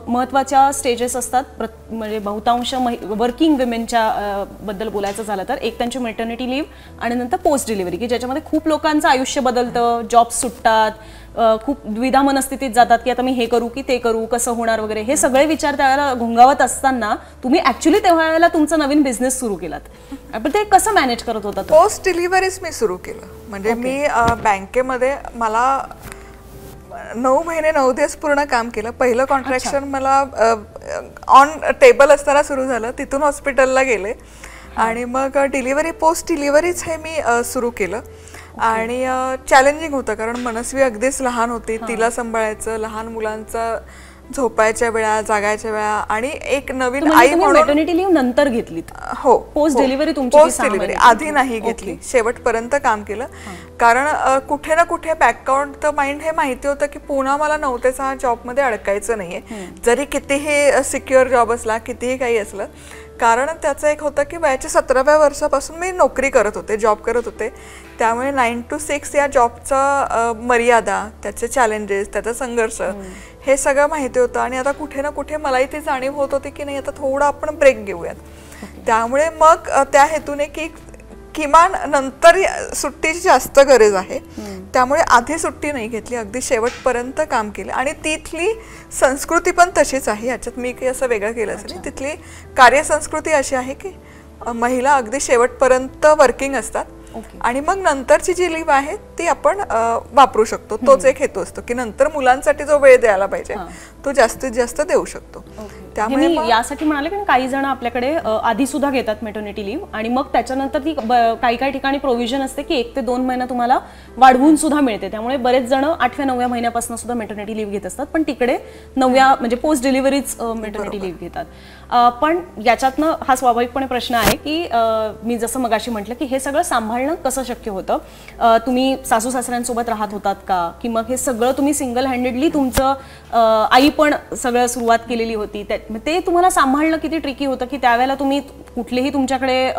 महत्त्वाच्या स्टेजेस असतात, म्हणजे बहुतांश वर्किंग विमेनच्या बद्दल बोलायचं झालं तर. एक त्यांची मॅटर्निटी लिव्ह आणि नंतर पोस्ट डिलिव्हरी, की ज्याच्यामध्ये खूप लोकांचं आयुष्य बदलतं, जॉब सुटतात, खूप द्विधा मनस्थितीत जातात की आता मी हे करू की ते करू, कसं होणार वगैरे, हे सगळे विचार त्यावेळेला घोंगावत असताना तुम्ही ऍक्च्युली तेव्हा तुमचा नवीन बिझनेस सुरू केलात. पण ते कसं मॅनेज करत होता? पोस्ट डिलिव्हरीच मी सुरू केलं. म्हणजे मी बँकेमध्ये मला 9 महिने 9 दिवस पूर्ण काम केलं. पहिलं कॉन्ट्रॅक्शन मला ऑन टेबल असताना सुरू झालं, तिथून हॉस्पिटलला गेले, आणि मग डिलिव्हरी, पोस्ट डिलिव्हरीच हे मी सुरू केलं. आणि चॅलेंजिंग होतं, कारण मनस्वी अगदीच लहान होती, तिला सांभाळायचं, लहान मुलांचा झोपायच्या वेळा, जागायच्या वेळा, आणि एक नवीन आई म्हणून. मॅटर्निटी लिव्ह नंतर घेतलीत? हो. पोस्ट डिलिव्हरी तुमची? पोस्ट डिलिव्हरी आधी नाही घेतली, शेवटपर्यंत काम केलं. कारण कुठे ना कुठे बॅकग्राऊंड द माइंड हे माहिती होतं की पुन्हा मला 9 ते 6 जॉबमध्ये अडकायचं नाहीये, जरी कितीही सिक्युअर जॉब असला, कितीही काही असलं. कारण त्याचं एक होतं की वयाच्या 17व्या वर्षापासून मी नोकरी करत होते, जॉब करत होते. त्यामुळे 9 to 6 या जॉबचा मर्यादा, त्याचे चॅलेंजेस, त्याचा संघर्ष, हे सगळं माहिती होतं. आणि आता कुठे ना कुठे मलाही ती जाणीव होत होती की नाही, आता थोडा आपण ब्रेक घेऊयात. त्यामुळे मग त्या हेतूने की किमान नंतर सुट्टीची जास्त गरज आहे, त्यामुळे आधी सुट्टी नाही घेतली, अगदी शेवटपर्यंत काम केलं. आणि तिथली संस्कृती पण तशीच आहे, याच्यात मी काही असं वेगळं केलंच नाही. तिथली कार्यसंस्कृती अशी आहे की महिला अगदी शेवटपर्यंत वर्किंग असतात, आणि मग नंतरची जी लिव्ह आहे ती आपण वापरू शकतो. तोच एक हेतू असतो की नंतर मुलांसाठी जो वेळ द्यायला पाहिजे तो जास्तीत जास्त देऊ शकतो. त्यामुळे यासाठी म्हणाले कारण काही जण आपल्याकडे आधी सुद्धा घेतात मॅटर्निटी लिव्ह, आणि मग त्याच्यानंतर ती काही काही ठिकाणी प्रोव्हिजन असते की 1 ते 2 महिना तुम्हाला वाढवून सुद्धा मिळते. त्यामुळे बरेच जण 8व्या-9व्या महिन्यापासून सुद्धा मॅटर्निटी लिव्ह घेत असतात, पण तिकडे 9व्या म्हणजे पोस्ट डिलिव्हरीच मॅटर्निटी लिव्ह घेतात. पण याच्यातनं हा स्वाभाविकपणे प्रश्न आहे की मी जसं मगाशी म्हटलं की हे सगळं सांभाळणं कसं शक्य होतं? तुम्ही सासू सासऱ्यांसोबत राहत होतात का, की मग हे सगळं तुम्ही सिंगल हँडेडली तुमचं आई पण सगळं सुरुवात केलेली होती, ते तुम्हाला सांभाळणं किती ट्रिकी होतं की त्यावेळेला तुम्ही कुठलेही तुमच्याकडे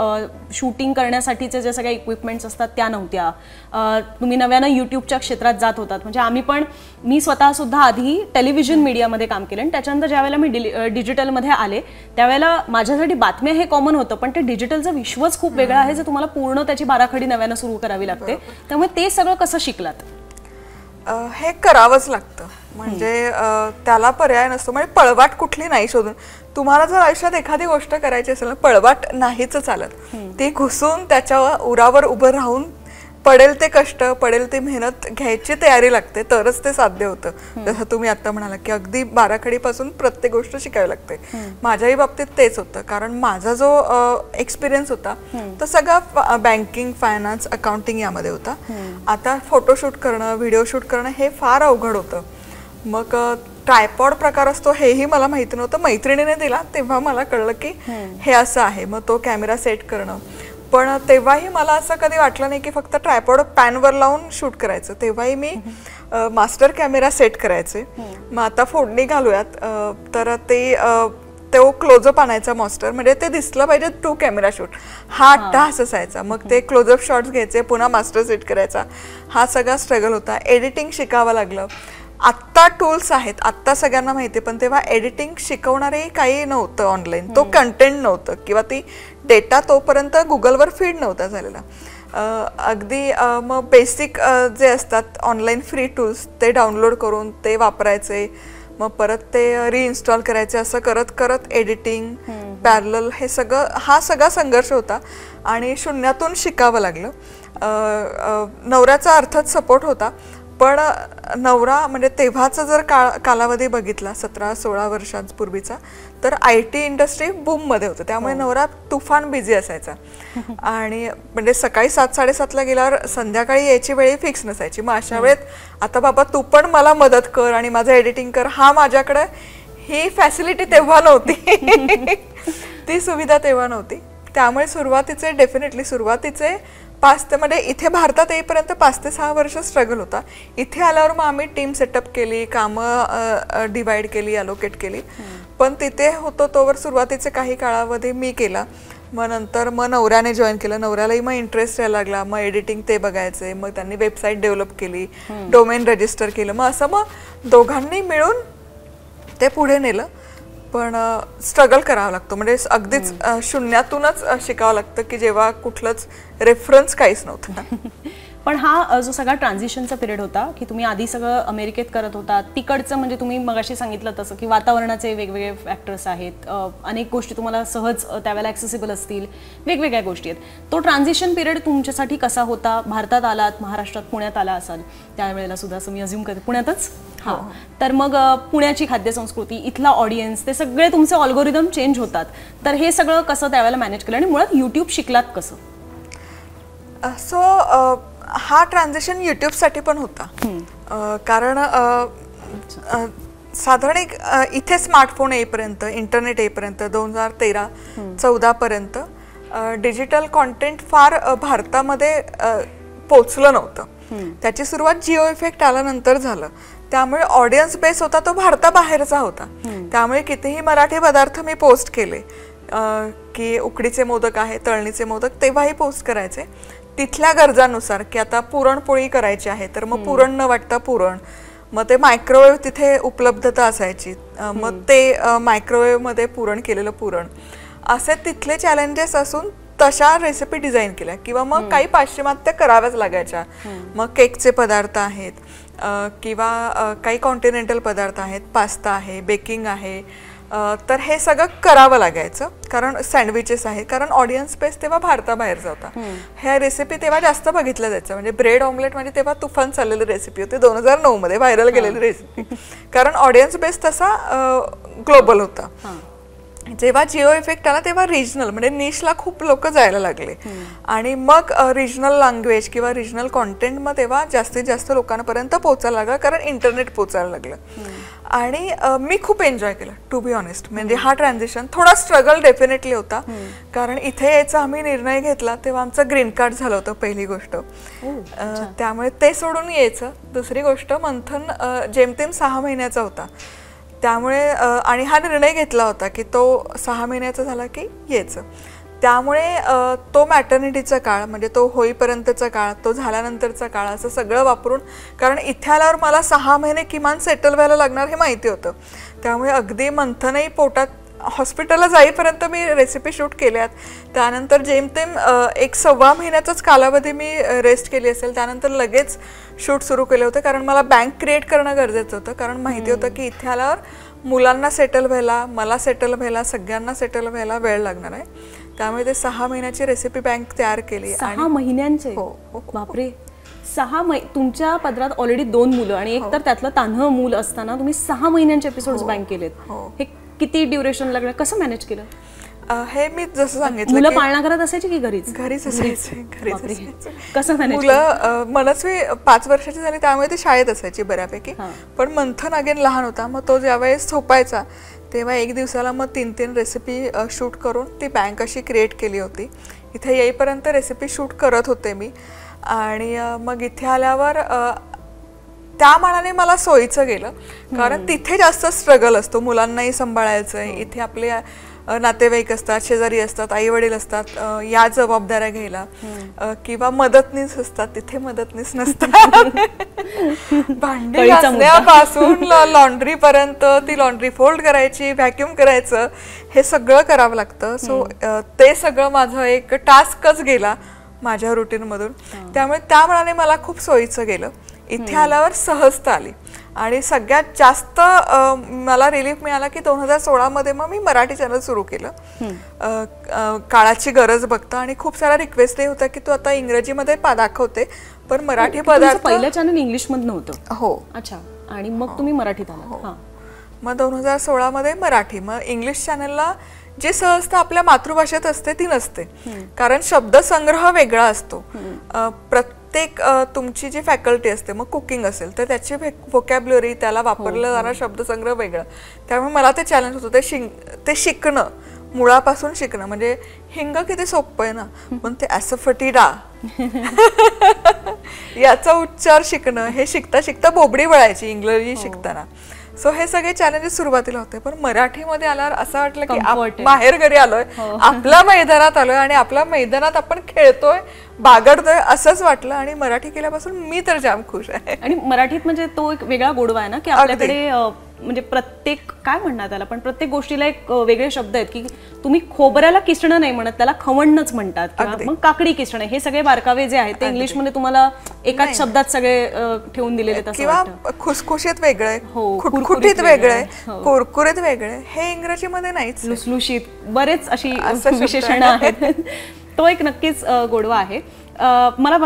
शूटिंग करण्यासाठीचे जे सगळे इक्विपमेंट्स असतात त्या नव्हत्या, तुम्ही नव्यानं यूट्यूबच्या क्षेत्रात जात होतात. म्हणजे मी स्वतः सुद्धा आधी टेलिव्हिजन मीडियामध्ये काम केलं, आणि त्याच्यानंतर ज्यावेळेला मी डिजिटलमध्ये आले त्यावेळेला माझ्यासाठी बातम्या हे कॉमन होतं, पण ते डिजिटलचं विश्वच खूप वेगळं आहे, जे तुम्हाला पूर्ण त्याची बाराखडी नव्यानं सुरू करावी लागते. त्यामुळे ते सगळं कसं शिकलात? हे करावंच लागतं. म्हणजे त्याला पर्याय नसतो. म्हणजे पळवाट कुठली नाही शोधून. तुम्हाला जर आयुष्यात एखादी गोष्ट करायची असेल ना, पळवाट नाहीच चालत. ती घुसून त्याच्या उरावर उभं राहून पडेल ते कष्ट, पडेल ते मेहनत घ्यायची तयारी लागते, तरच ते साध्य होतं. जसं तुम्ही आता म्हणाला की अगदी बाराखडीपासून प्रत्येक गोष्ट शिकावी लागते. माझ्याही बाबतीत तेच होतं. कारण माझा जो एक्सपिरियन्स होता तो सगळा बँकिंग, फायनान्स, अकाउंटिंग यामध्ये होता. आता फोटोशूट करणं, व्हिडिओ शूट करणं हे फार अवघड होतं. मग ट्रायपॉड प्रकार असतो हेही मला माहिती नव्हतं. मैत्रिणीने दिला तेव्हा मला कळलं की हे असं आहे. मग तो कॅमेरा सेट करणं. पण तेव्हाही मला असं कधी वाटलं नाही की फक्त ट्रायपॉड पॅनवर लावून शूट करायचं. तेव्हाही मी मास्टर कॅमेरा सेट करायचे. मग आता फोडणी घालूयात. तर तो क्लोजअप आणायचा मास्टर, म्हणजे ते दिसलं पाहिजे टू कॅमेरा शूट. हा टास असायचा. मग ते क्लोजअप शॉट्स घ्यायचे, पुन्हा मास्टर सेट करायचा. हा सगळा स्ट्रगल होता. एडिटिंग शिकावं लागलं. आत्ता टूल्स आहेत, आत्ता सगळ्यांना माहिती आहे, पण तेव्हा एडिटिंग शिकवणारे काही नव्हतं ऑनलाईन. तो कंटेंट नव्हतं किंवा ती डेटा तोपर्यंत गुगलवर फीड नव्हता झालेला. अगदी मग बेसिक जे असतात ऑनलाईन फ्री टूल्स ते डाउनलोड करून ते वापरायचे. मग परत ते रिइन्स्टॉल करायचे. असं करत करत एडिटिंग, पॅरलल हे सगळं, हा सगळा संघर्ष होता आणि शून्यातून शिकावं लागलं. नवऱ्याचा अर्थात सपोर्ट होता, पण नवरा म्हणजे तेव्हाचा जर कालावधी बघितला 17-16 वर्षांपूर्वीचा, तर IT इंडस्ट्री बूममध्ये होतं. त्यामुळे नवरा तुफान बिझी असायचा. आणि म्हणजे सकाळी 7-7:30ला गेल्यावर संध्याकाळी यायची वेळी फिक्स नसायची. मग अशा वेळेत आता बाबा तू पण मला मदत कर आणि माझं एडिटिंग कर, हा माझ्याकडे ही फॅसिलिटी तेव्हा नव्हती. ती सुविधा तेव्हा नव्हती. त्यामुळे डेफिनेटली सुरुवातीचे 5 ते म्हणजे इथे भारतात येईपर्यंत 5 ते 6 वर्ष स्ट्रगल होता. इथे आल्यावर मग आम्ही टीम सेटअप केली, कामं डिवाइड केली, अलोकेट केली. पण तिथे होतो तोवर सुरुवातीचे काही काळामध्ये मी केला. मग नंतर नवऱ्याने जॉईन केलं. नवऱ्यालाही मग इंटरेस्ट यायला लागला. मग एडिटिंग ते बघायचे. मग त्यांनी वेबसाईट डेव्हलप केली, डोमेन रजिस्टर केलं. मग असं दोघांनी मिळून ते पुढे नेलं. पण स्ट्रगल करावा लागतो. म्हणजे अगदीच शून्यातूनच शिकावं लागतं की जेव्हा कुठलंच रेफरन्स काहीच नव्हतं. पण हा जो सगळा ट्रान्झिशनचा पिरियड होता की तुम्ही आधी सगळं अमेरिकेत करत होता, तिकडचं म्हणजे तुम्ही मगाशी सांगितलं तसं की वातावरणाचे वेगवेगळे फॅक्टर्स आहेत, अनेक गोष्टी तुम्हाला सहज त्यावेळेला ॲक्सेसिबल असतील, वेगवेगळ्या गोष्टी आहेत. तो ट्रान्झिशन पिरियड तुमच्यासाठी कसा होता? भारतात आलात, महाराष्ट्रात, पुण्यात आला असाल त्यावेळेला सुद्धा, असं मी अज्युम करते, पुण्यातच. हां. तर मग पुण्याची खाद्यसंस्कृती, इथला ऑडियन्स, ते सगळे तुमचे ऑल्गोरिदम चेंज होतात. तर हे सगळं कसं त्यावेळेला मॅनेज केलं आणि मुळात यूट्यूब शिकलात कसं? हा ट्रान्झिशन यूट्यूबसाठी पण होता. कारण साधारण इथे स्मार्टफोन येईपर्यंत, इंटरनेट येईपर्यंत 2013-14 पर्यंत डिजिटल कॉन्टेंट फार भारतामध्ये पोचलं नव्हतं. त्याची सुरुवात जिओ इफेक्ट आल्यानंतर झालं. त्यामुळे ऑडियन्स बेस होता तो भारताबाहेरचा होता. त्यामुळे कितीही मराठी पदार्थ मी पोस्ट केले की उकडीचे मोदक आहे, तळणीचे मोदक, तेव्हाही पोस्ट करायचे तिथल्या गरजानुसार. की आता पुरणपोळी करायची आहे तर मग पुरण न वाटता पुरण, मग ते मायक्रोवेव्ह तिथे उपलब्धता असायची, मग ते मायक्रोवेव्हमध्ये पुरण केलेलं पुरण, असे तिथले चॅलेंजेस असून तशा रेसिपी डिझाईन केल्या. किंवा मग काही पाश्चिमात्य कराव्याच लागायच्या. मग केकचे पदार्थ आहेत किंवा काही कॉन्टिनेंटल पदार्थ आहेत, पास्ता आहे, बेकिंग आहे, तर हे सगळं करावं लागायचं. कारण सँडविचेस आहे, कारण ऑडियन्स बेस तेव्हा भारताबाहेरचा होता. ह्या रेसिपी तेव्हा जास्त बघितल्या जायचं. म्हणजे ब्रेड ऑमलेट म्हणजे तेव्हा तुफान चाललेली रेसिपी होती, 2009 मध्ये व्हायरल गेलेली रेसिपी. कारण ऑडियन्स बेस तसा ग्लोबल होता. जेव्हा जिओ इफेक्ट आला तेव्हा रिजनल म्हणजे निशला खूप लोक जायला लागले. आणि मग रिजनल लँग्वेज किंवा रिजनल कॉन्टेंट मग तेव्हा जास्तीत जास्त लोकांपर्यंत पोहोचायला लागला, कारण इंटरनेट पोहोचायला लागलं. आणि मी खूप एन्जॉय केलं टू बी ऑनेस्ट. म्हणजे हा ट्रान्झिशन थोडा स्ट्रगल डेफिनेटली होता. कारण इथे यायचा आम्ही निर्णय घेतला तेव्हा आमचं ग्रीन कार्ड झालं होतं पहिली गोष्ट. त्यामुळे ते सोडून यायचं. दुसरी गोष्ट मंथन जेमतेम 6 महिन्याचा होता. त्यामुळे आणि हा निर्णय घेतला होता की तो 6 महिन्याचा झाला की यायचं. त्यामुळे तो मॅटर्निटीचा काळ म्हणजे तो होईपर्यंतचा काळ, तो झाल्यानंतरचा काळ, असं सगळं वापरून, कारण इथे आल्यावर मला 6 महिने किमान सेटल व्हायला लागणार हे माहिती होतं. त्यामुळे अगदी मंथनही पोटात हॉस्पिटलला जाईपर्यंत मी रेसिपी शूट केल्यात. त्यानंतर जेमतेम 1-1.25 महिन्याचाच कालावधी मी रेस्ट केली असेल. त्यानंतर लगेच शूट सुरू केले होते, कारण मला बँक क्रिएट करणं गरजेचं होतं. कारण माहिती होतं की इथे आल्यावर मुलांना सेटल व्हायला, मला सेटल व्हायला, सगळ्यांना सेटल व्हायला वेळ लागणार आहे. त्यामुळे ते 6 महिन्याची रेसिपी बँक तयार केली. 6 महिन्यांचे? बापरे. 6 तुमच्या पदरात ऑलरेडी 2 मुलं आणि एक तर त्यातलं तान्हं मूल असताना तुम्ही 6 महिन्यांचे एपिसोड्स बँक केलेत. हे किती ड्युरेशन लागलं, कसं मॅनेज केलं? हे मी जसं सांगितलं, मुलं पाळणाघरात असायची की घरीच? घरीच असायचे. कसं मॅनेज? मुलं मनस्वी 5 वर्षाची झाली त्यामुळे ती शाळेत असायची बऱ्यापैकी. पण मंथन अगेन लहान होता, मग तो ज्यावेळेस झोपायचा तेव्हा एक दिवसाला मग 3-3 रेसिपी शूट करून ती बँक अशी क्रिएट केली होती. इथे येईपर्यंत रेसिपी शूट करत होते मी. आणि मग इथे आल्यावर त्या मानाने मला सोयीचं गेलं, कारण तिथे जास्त स्ट्रगल असतो. मुलांनाही सांभाळायचं आहे, इथे आपले नातेवाईक असतात, शेजारी असतात, आई वडील असतात, या जबाबदाऱ्या घ्यायला, किंवा मदतनीस असतात. तिथे मदतनीस नसतात. भांडी घासण्यापासून लॉन्ड्री पर्यंत, ती लॉन्ड्री फोल्ड करायची, व्हॅक्यूम करायचं, हे सगळं करावं लागतं. सो ते सगळं माझं एक टास्कच गेला माझ्या रुटीन मधून. त्यामुळे त्या मनाने मला खूप सोयीचं गेलं. इथे आल्यावर सहजता आली आणि सगळ्यात जास्त मला रिलीफ मिळाला की 2016 मध्ये मग मी मराठी चॅनल सुरू केलं. काळाची गरज बघता आणि खूप सारा रिक्वेस्टही होता की तू आता इंग्रजीमध्ये दाखवते पण मराठी पदार्थ. पहिलं चॅनल इंग्लिश मधनं होतं? हो. अच्छा. आणि मग तुम्ही मराठीत आला? मग 2016 मध्ये मराठी. मग इंग्लिश चॅनलला जी सहजता आपल्या मातृभाषेत असते ती नसते, कारण शब्दसंग्रह वेगळा असतो. प्रत्येक तुमची जी फॅकल्टी असते, मग कुकिंग असेल तर त्याची व्होकॅब्युलरी, त्याला वापरला जाणारा शब्दसंग्रह वेगळा. त्यामुळे मला ते चॅलेंज होतं ते शिकणं, मुळापासून शिकणं. म्हणजे हिंग किती सोपं आहे ना, पण ते ॲसोफटिडा याचा उच्चार शिकणं, हे शिकता शिकता बोबडी वळायची इंग्रजी शिकताना. सो हे सगळे चॅलेंजेस सुरुवातीला होते. पण मराठीमध्ये आल्यावर असं वाटलं की बाहेर घरी आलोय, आपल्या मैदानात आलोय आणि आपल्या मैदानात आपण खेळतोय, बागडतोय असंच वाटलं. आणि मराठी केल्यापासून मी तर जाम खुश आहे. आणि मराठीत म्हणजे तो एक वेगळा गोडवा आहे ना, की आपल्याकडे म्हणजे प्रत्येक काय म्हणणार त्याला, पण प्रत्येक गोष्टीला एक वेगळे शब्द आहेत. की तुम्ही खोबऱ्याला किसणं नाही म्हणत, त्याला खवणच म्हणतात, किंवा मग काकडी किसणं. हे सगळे बारकावे जे आहेत ते इंग्लिश मध्ये तुम्हाला एकाच शब्दात सगळे ठेवून दिलेले. किंवा खुसखुशीत वेगळं, खुटखुटीत वेगळं, कुरकुरीत वेगळं, हे इंग्रजीमध्ये नाहीच. लुसलुशीत, बरेच अशी विशेषणं आहेत. तो एक नक्कीच गोडवा आहे. मला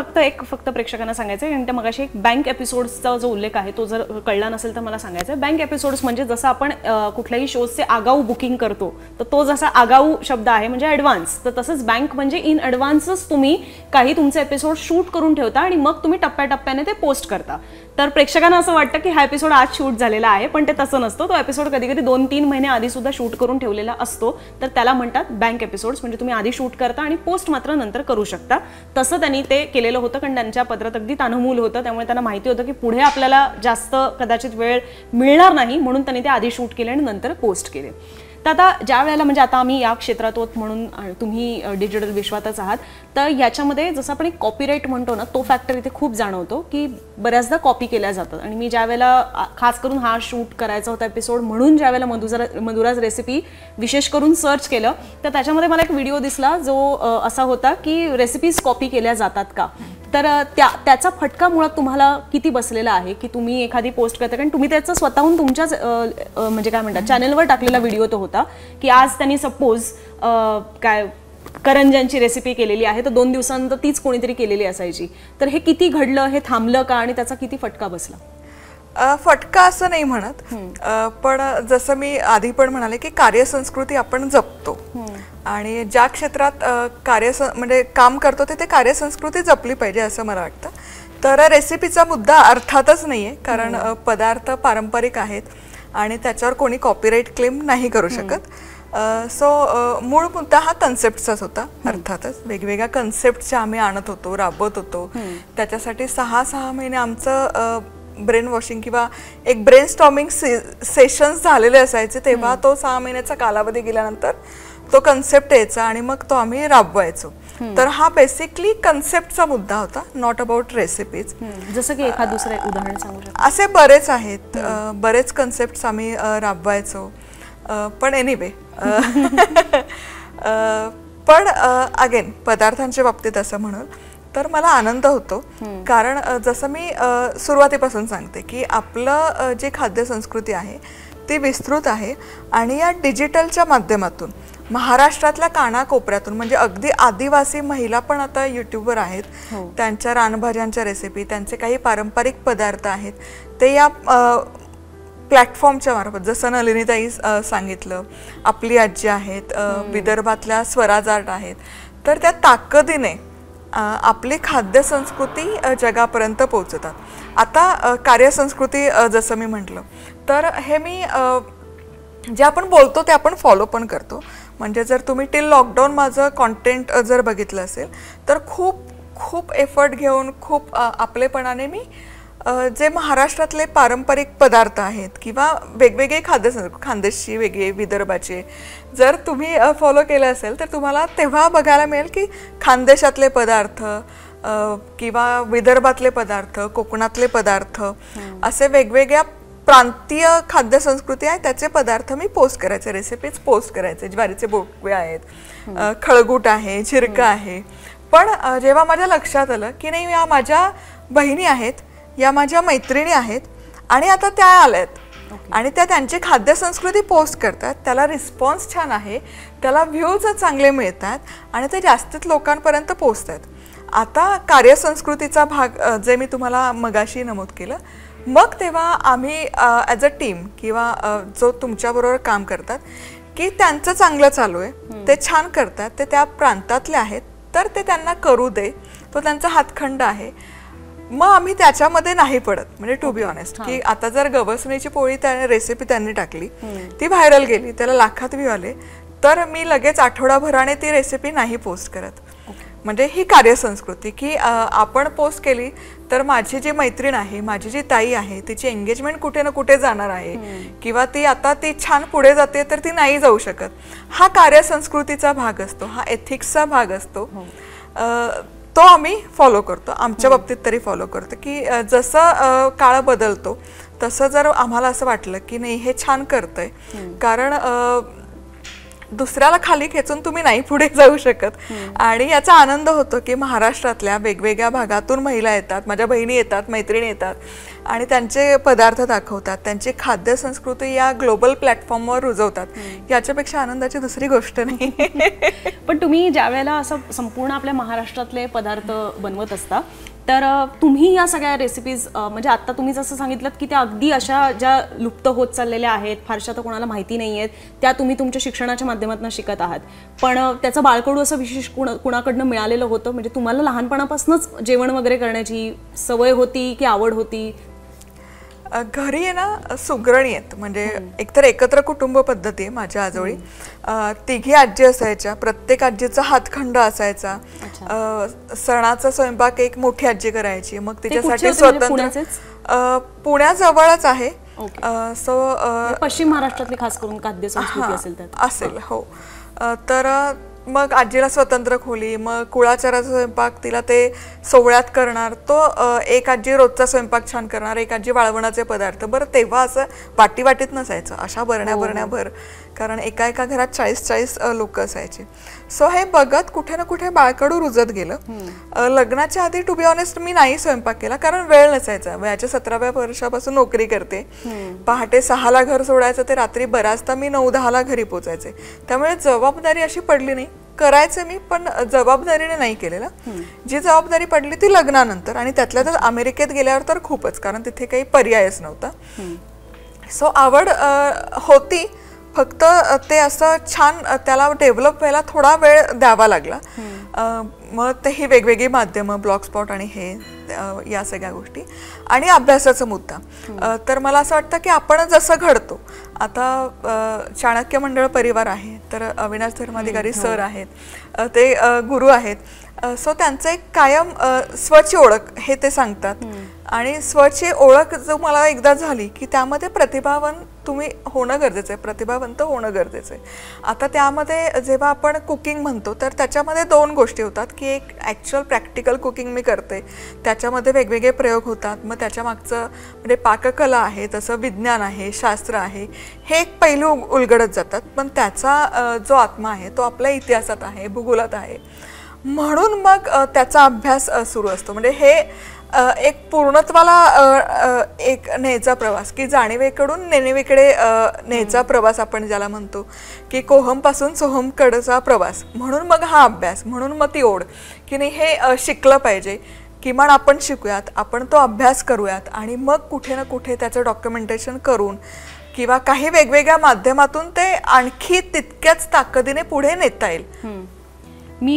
फक्त प्रेक्षकांना सांगायचं आहे, आणि त्या मगाशी एक बँक एपिसोड्सचा जो उल्लेख आहे तो जर कळला नसेल तर मला सांगायचं आहे. बँक एपिसोड्स म्हणजे जसं आपण कुठल्याही शोजचे आगाऊ बुकिंग करतो, तर तो जसा आगाऊ शब्द आहे म्हणजे ॲडव्हान्स, तर तसंच बँक म्हणजे इन ॲडव्हान्सच तुम्ही काही तुमचे एपिसोड शूट करून ठेवता आणि मग तुम्ही टप्प्याटप्प्याने ते पोस्ट करता. तर प्रेक्षकांना असं वाटतं की हा एपिसोड आज शूट झालेला आहे, पण ते तसं नसतं. तो एपिसोड कधी कधी 2-3 महिने आधी सुद्धा शूट करून ठेवलेला असतो, तर त्याला म्हणतात बँक एपिसोड्स. म्हणजे तुम्ही आधी शूट करता आणि पोस्ट मात्र नंतर करू शकता. तसं त्यांनी ते केलेलं होतं, कारण त्यांच्या पदरात अगदी तान्हमूल होतं. त्यामुळे त्यांना माहिती होतं की पुढे आपल्याला जास्त कदाचित वेळ मिळणार नाही, म्हणून त्यांनी ते आधी शूट केले आणि नंतर पोस्ट केले. तर आता ज्या वेळेला म्हणजे आता आम्ही या क्षेत्रात आहोत, म्हणून तुम्ही डिजिटल विश्वातच आहात, तर याच्यामध्ये जसं आपण एक कॉपीराईट म्हणतो ना, तो फॅक्टर इथे खूप जाणवतो की बऱ्याचदा कॉपी केल्या जातात. आणि मी ज्या वेळेला खास करून हा शूट करायचा होता एपिसोड म्हणून ज्या वेळेला मधुराज रेसिपी विशेष करून सर्च केलं, तर त्याच्यामध्ये मला एक व्हिडिओ दिसला जो असा होता की रेसिपीज कॉपी केल्या जातात का. तर त्याचा फटका मुळात तुम्हाला किती बसलेला आहे की तुम्ही एखादी पोस्ट करता, कारण तुम्ही त्याचं स्वतःहून तुमच्याच म्हणजे काय म्हणतात चॅनलवर टाकलेला व्हिडिओ तो होता की आज त्यांनी सपोज काय करंज्यांची रेसिपी केलेली आहे, तर 2 दिवसानंतर तीच कोणीतरी केलेली असायची. तर हे किती घडलं, हे थांबलं का, आणि त्याचा किती फटका बसला? फटका असं नाही म्हणत, पण जसं मी आधी पण म्हणाले की कार्यसंस्कृती आपण जपतो आणि ज्या क्षेत्रात म्हणजे काम करतो ते कार्यसंस्कृती जपली पाहिजे असं मला वाटतं. तर रेसिपीचा मुद्दा अर्थातच नाहीये, कारण पदार्थ पारंपरिक आहेत आणि त्याच्यावर कोणी कॉपीराईट क्लेम नाही करू शकत. सो मूळ मुद्दा हा कन्सेप्टचाच होता. अर्थातच वेगवेगळ्या कन्सेप्टच्या आम्ही आणत होतो, राबवत होतो. त्याच्यासाठी 6 महिने आमचं ब्रेन वॉशिंग किंवा एक ब्रेन स्टॉर्मिंग सेशन्स झालेले असायचे. तेव्हा तो 6 महिन्याचा कालावधी गेल्यानंतर तो कन्सेप्ट यायचा आणि मग तो आम्ही राबवायचो. तर हा बेसिकली कन्सेप्टचा मुद्दा होता, नॉट अबाउट रेसिपीज. जसं की एखाद दुसरे उदाहरण सांगू शकता? असे बरेच आहेत, बरेच कन्सेप्ट आम्ही राबवायचो. पण एनिवे पण अगेन पदार्थांच्या बाबतीत असं म्हणून तर मला आनंद होतो, कारण जसं मी सुरुवातीपासून सांगते की आपलं जे खाद्य संस्कृती आहे ती विस्तृत आहे आणि या डिजिटलच्या माध्यमातून महाराष्ट्रातल्या कानाकोपऱ्यातून म्हणजे अगदी आदिवासी महिला पण आता यूट्यूबवर आहेत, त्यांच्या रानभाज्यांच्या रेसिपी, त्यांचे काही पारंपरिक पदार्थ आहेत ते या प्लॅटफॉर्मच्या मार्फत, जसं नलिनीताई सांगितलं, आपली आजी आहेत, विदर्भातल्या स्वराज आर्ट आहेत, तर त्या ताकदीने आपली खाद्य संस्कृती जगापर्यंत पोहोचतात. आता कार्यसंस्कृती जसं मी म्हटलं तर हे मी जे आपण बोलतो ते आपण फॉलो पण करतो. म्हणजे जर तुम्ही टिल लॉकडाऊन माझं कॉन्टेंट जर बघितलं असेल तर खूप खूप एफर्ट घेऊन खूप आपलेपणाने मी जे महाराष्ट्रातले पारंपरिक पदार्थ आहेत किंवा वेगवेगळे खानदेशी वेगळे, विदर्भाचे जर तुम्ही फॉलो केलं असेल तर तुम्हाला तेव्हा बघायला मिळेल की खानदेशातले पदार्थ किंवा विदर्भातले पदार्थ, कोकणातले पदार्थ असे वेगवेगळ्या प्रांतीय खाद्य संस्कृती आहे त्याचे पदार्थ मी पोस्ट करायचे, रेसिपीज पोस्ट करायचे. ज्वारीचे बोटवे आहेत, खळगूट आहे, झिरका आहे. पण जेव्हा माझ्या लक्षात आलं की नाही, या माझ्या बहिणी आहेत, या माझ्या मैत्रिणी आहेत आणि आता त्या आल्यात आणि त्या त्यांची खाद्य संस्कृती पोस्ट करतात, त्याला रिस्पॉन्स छान आहे, त्याला व्ह्यूज चांगले मिळतात आणि ते जास्तीत लोकांपर्यंत पोचतात. आता कार्यसंस्कृतीचा भाग जे मी तुम्हाला मगाशी नमूद केलं, मग तेव्हा आम्ही ॲज अ टीम किंवा जो तुमच्याबरोबर काम करतात की त्यांचं चांगलं चालू आहे, ते छान करतात, ते त्या प्रांतातले आहेत, तर ते त्यांना करू दे, तो त्यांचा हातखंड आहे. मग आम्ही त्याच्यामध्ये नाही पडत. म्हणजे टू बी ऑनेस्ट की आता जर गवसणीची पोळी त्या रेसिपी त्यांनी टाकली, ती व्हायरल गेली, त्याला लाखात व्ह्यू आले, तर मी लगेच आठवडाभराने ती रेसिपी नाही पोस्ट करत. म्हणजे ही कार्यसंस्कृती की आपण पोस्ट केली तर माझी जी मैत्रीण आहे, माझी जी ताई आहे, तिची एंगेजमेंट कुठे ना कुठे जाणार आहे किंवा ती छान पुढे जाते तर ती नाही जाऊ शकत. हा कार्यसंस्कृतीचा भाग असतो, हा एथिक्सचा भाग असतो, तो आम्ही फॉलो करतो. आमच्या बाबतीत तरी फॉलो करतो की जसं काळ बदलतो तसं जर आम्हाला असं वाटलं की नाही हे छान करतंय, कारण दुसऱ्याला खाली खेचून तुम्ही नाही पुढे जाऊ शकत. आणि याचा आनंद होतो की महाराष्ट्रातल्या वेगवेगळ्या भागातून महिला येतात, माझ्या बहिणी येतात, मैत्रिणी येतात आणि त्यांचे पदार्थ दाखवतात, त्यांची खाद्य संस्कृती या ग्लोबल प्लॅटफॉर्मवर रुजवतात. याच्यापेक्षा आनंदाची दुसरी गोष्ट नाही. पण तुम्ही ज्या वेळेला असं संपूर्ण आपल्या महाराष्ट्रातले पदार्थ बनवत असता तर तुम्ही या सगळ्या रेसिपीज म्हणजे आता तुम्ही जसं सांगितलं की त्या अगदी अशा ज्या लुप्त होत चाललेल्या आहेत, फारशा तर कोणाला माहिती नाही आहेत, त्या तुम्ही तुमच्या शिक्षणाच्या माध्यमातून शिकत आहात, पण त्याचं बाळकडू असं विशेष कुणाकडनं मिळालेलं होतं? म्हणजे तुम्हाला लहानपणापासूनच जेवण वगैरे करण्याची सवय होती की आवड होती? घरी आहे ना सुगरणी आहेत, म्हणजे एकतर एकत्र कुटुंब पद्धती आहे माझ्या आजोळी, तिघी आजी असायच्या, प्रत्येक आजीचा हातखंड असायचा. सणाचा स्वयंपाक एक मोठी आजी करायची, मग तिच्यासाठी स्वतंत्र पुण्याजवळच आहे. सो पश्चिम महाराष्ट्रातली खास करून खाद्य संस्कृती असेल. हो, तर मग आजीला स्वतंत्र खोली, मग कुळाचाराचा स्वयंपाक तिला ते सोहळ्यात करणार, तो एक आजी रोजचा स्वयंपाक छान करणार, एक आजी वाळवणाचे पदार्थ. बरं तेव्हा असं वाटी वाटीत नसायचं, अशा भरण्याभर, कारण एका एका घरात 40-40 लोक असायचे. सो हे बघत कुठे ना कुठे बाळकडू रुजत गेलं. लग्नाच्या आधी टू बी ऑनेस्ट मी नाही स्वयंपाक केला, कारण वेळ नसायचा. वयाच्या 17व्या वर्षापासून नोकरी करते, पहाटे 6ला घर सोडायचं ते रात्री बऱ्याचदा मी 9-10ला घरी पोचायचे. त्यामुळे जबाबदारी अशी पडली नाही, करायचे मी पण जबाबदारीने नाही केलेलं. जी जबाबदारी पडली ती लग्नानंतर, आणि त्यातल्या तर अमेरिकेत गेल्यावर तर खूपच, कारण तिथे काही पर्यायच नव्हता. सो आवड होती, फक्त ते असं छान त्याला डेव्हलप व्हायला थोडा वेळ द्यावा लागला. मग ते ही वेगवेगळी माध्यमं, ब्लॉग स्पॉट आणि हे या सगळ्या गोष्टी आणि अभ्यासाचा मुद्दा. तर मला असं वाटतं की आपण जसं घडतो, आता चाणक्य मंडळ परिवार आहे, तर अविनाश धर्माधिकारी सर आहेत, ते गुरु आहेत. सो त्यांचं एक कायम स्वची ओळख हे ते सांगतात, आणि स्वची ओळख जो मला एकदा झाली की त्यामध्ये प्रतिभावान तुम्ही होणं गरजेचं आहे, प्रतिभावंत होणं गरजेचं आहे. आता त्यामध्ये जेव्हा आपण कुकिंग म्हणतो तर त्याच्यामध्ये 2 गोष्टी होतात की एक ॲक्च्युअल प्रॅक्टिकल कुकिंग मी करते, त्याच्यामध्ये वेगवेगळे प्रयोग होतात, मग त्याच्या मागचं म्हणजे पाककला आहे, तसं विज्ञान आहे, शास्त्र आहे, हे एक पैलू उलगडत जातात. पण त्याचा जो आत्मा आहे तो आपल्या इतिहासात आहे, भूगोलात आहे, म्हणून मग त्याचा अभ्यास सुरू असतो. म्हणजे हे एक पूर्णत्वाला एक न्यायचा प्रवास की जाणीवेकडून नेणीवेकडे न्यायचा प्रवास आपण ज्याला म्हणतो की कोहमपासून सोहमकडचा प्रवास. म्हणून मग हा अभ्यास, म्हणून मग ती ओढ की नाही हे शिकलं पाहिजे, किमान आपण शिकूयात, आपण तो अभ्यास करूयात आणि मग कुठे ना कुठे त्याचं डॉक्युमेंटेशन करून किंवा काही वेगवेगळ्या माध्यमातून ते आणखी तितक्याच ताकदीने पुढे नेता येईल. मी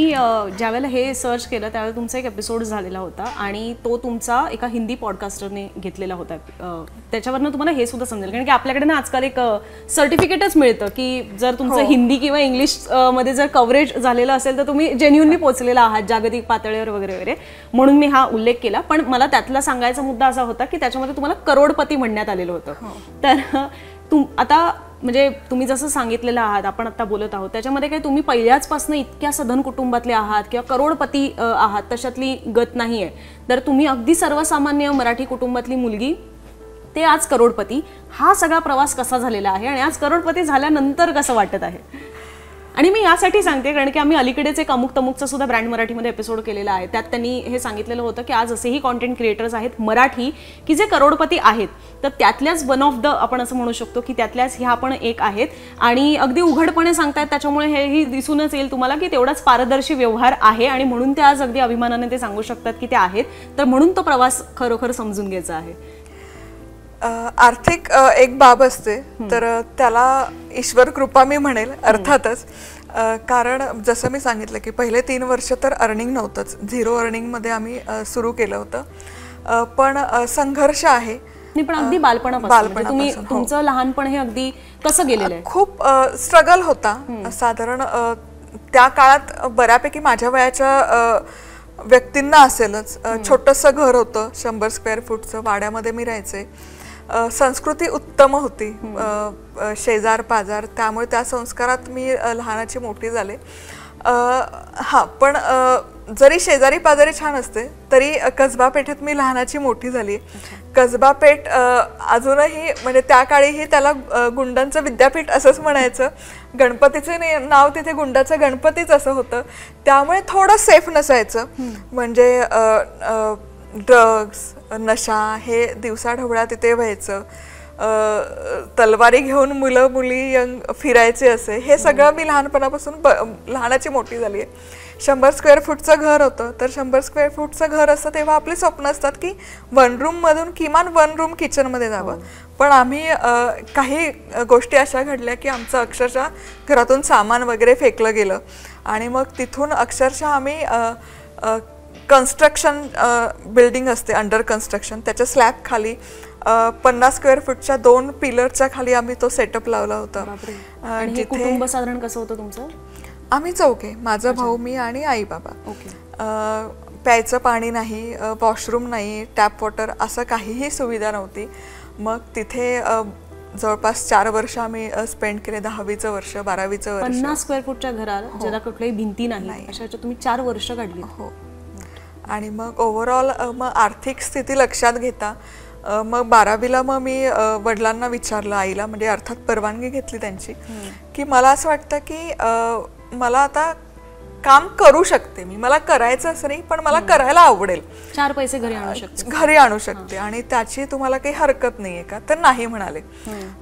ज्यावेळेला हे सर्च केलं त्यावेळेला तुमचा एक एपिसोड झालेला होता आणि तो तुमचा एका हिंदी पॉडकास्टरने घेतलेला होता. त्याच्यावरनं तुम्हाला हे सुद्धा समजेल, कारण की आपल्याकडे ना आजकाल एक सर्टिफिकेटच मिळतं की जर तुमचं हिंदी किंवा इंग्लिश मध्ये जर कव्हरेज झालेलं असेल तर तुम्ही जेन्युअनली पोहोचलेला आहात जागतिक पातळीवर वगैरे वगैरे, म्हणून मी हा उल्लेख केला. पण मला त्यातला सांगायचा मुद्दा असा होता की त्याच्यामध्ये तुम्हाला करोडपती म्हणण्यात आलेलं होतं. तर आता म्हणजे तुम्ही जसं सांगितलेलं आहात, आपण आता बोलत आहोत, त्याच्यामध्ये काही तुम्ही पहिल्याचपासून इतक्या सधन कुटुंबातले आहात किंवा करोडपती आहात तशातली गत नाही आहे. तर तुम्ही अगदी सर्वसामान्य मराठी कुटुंबातली मुलगी ते आज करोडपती, हा सगळा प्रवास कसा झालेला आहे आणि आज करोडपती झाल्यानंतर कसं वाटत आहे? आणि मी यासाठी सांगते कारण की आम्ही अलीकडेच एक अमुक तमुकचा सुद्धा ब्रँड मराठीमध्ये एपिसोड केलेला आहे. त्यात त्यांनी हे सांगितलेलं होतं की आज असेही कॉन्टेंट क्रिएटर्स आहेत मराठी की जे करोडपती आहेत. तर त्यातल्याच वन ऑफ द आपण असं म्हणू शकतो की त्यातल्याच ह्या पण एक आहेत आणि अगदी उघडपणे सांगतायत. त्याच्यामुळे हेही दिसूनच येईल तुम्हाला की तेवढाच पारदर्शी व्यवहार आहे आणि म्हणून ते आज अगदी अभिमानाने ते सांगू शकतात की ते आहेत. तर म्हणून तो प्रवास खरोखर समजून घ्यायचा आहे. आर्थिक एक बाब असते तर त्याला ईश्वर कृपा मी म्हणेल अर्थातच. कारण जसं मी सांगितलं की पहिले 3 वर्ष तर अर्निंग नव्हतंच, 0 अर्निंगमध्ये आम्ही सुरू केलं होतं. पण संघर्ष आहे. पण अगदी बालपणापासून तुम्ही तुमचं लहानपण हे अगदी कसं गेलेलं आहे? खूप स्ट्रगल होता. साधारण त्या काळात बऱ्यापैकी माझ्या वयाच्या व्यक्तींना असेलच. छोटंसं घर होतं 100 स्क्वेअर फूटचं, वाड्यामध्ये मी राहायचे. संस्कृती उत्तम होती, शेजार पाजार, त्यामुळे त्या संस्कारात मी लहानाची मोठी झाले. हां, पण जरी शेजारी पाजारी छान असते तरी कसबा पेठेत मी लहानाची मोठी झाली. कसबा पेठ अजूनही म्हणजे त्या काळीही त्याला गुंडांचं विद्यापीठ असंच म्हणायचं. गणपतीचे नाव तिथे गुंडाचं गणपतीच असं होतं, त्यामुळे थोडं सेफ नसायचं. म्हणजे ड्रग्स, नशा हे दिवसाढवळ्या तिथे व्हायचं. तलवारी घेऊन मुलं मुली यंग फिरायचे असे, हे सगळं मी लहानपणापासून लहानाची मोठी झाली आहे. 100 स्क्वेअर फूटचं घर होतं, तर 100 स्क्वेअर फूटचं घर असतं तेव्हा आपली स्वप्न असतात की 1 रूममधून किमान 1 रूम किचनमध्ये जावं. पण आम्ही काही गोष्टी अशा घडल्या की आमचं अक्षरशः घरातून सामान वगैरे फेकलं गेलं आणि मग तिथून अक्षरशः आम्ही कन्स्ट्रक्शन बिल्डिंग असते अंडर कन्स्ट्रक्शन, त्याच्या स्लॅब खाली 50 स्क्वेअर फूटच्या 2 पिलरच्या खाली आम्ही तो सेटअप लावला होता. आणि कुटुंब साधारण कसं होतं तुमचं? आम्ही चौघे, माझा भाऊ, मी आणि आई बाबा. प्यायचं पाणी नाही, वॉशरूम नाही, टॅप वॉटर असं काहीही सुविधा नव्हती. मग तिथे जवळपास 4 वर्ष आम्ही स्पेंड केले. 10वीचं वर्ष, 12वीचं वर्ष. 50 स्क्वेअर फूटच्या घरात ज्याला कुठल्याही भिंती नाही अशा तुम्ही 4 वर्ष काढली. हो. आणि मग ओव्हरऑल मग आर्थिक स्थिती लक्षात घेता मग 12वीला मग मी वडिलांना विचारलं, आईला म्हणजे अर्थात परवानगी घेतली त्यांची, की मला असं वाटतं की मला आता काम करू शकते मी, मला करायचं असं नाही पण मला करायला आवडेल, 4 पैसे घरी आणू शकते आणि त्याची तुम्हाला काही हरकत नाहीये का? तर नाही म्हणाले.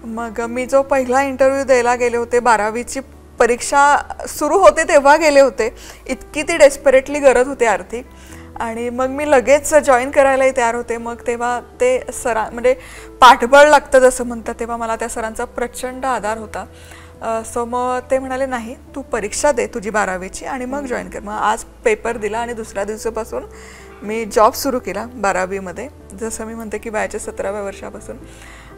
मग मी जो पहिला इंटरव्ह्यू द्यायला गेले होते, 12वीची परीक्षा सुरू होते तेव्हा गेले होते, इतकी ती डेस्परेटली गरज होती आर्थिक. आणि मग मी लगेच जॉईन करायलाही तयार होते. मग तेव्हा ते म्हणजे पाठबळ लागतं जसं म्हणतात, तेव्हा मला त्या सरांचा प्रचंड आधार होता. सो मग ते म्हणाले नाही, तू परीक्षा दे तुझी 12वीची आणि मग जॉईन कर. मग आज पेपर दिला आणि दुसऱ्या दिवसापासून मी जॉब सुरू केला 12वीमध्ये, जसं मी म्हणते की वयाच्या 17व्या वर्षापासून.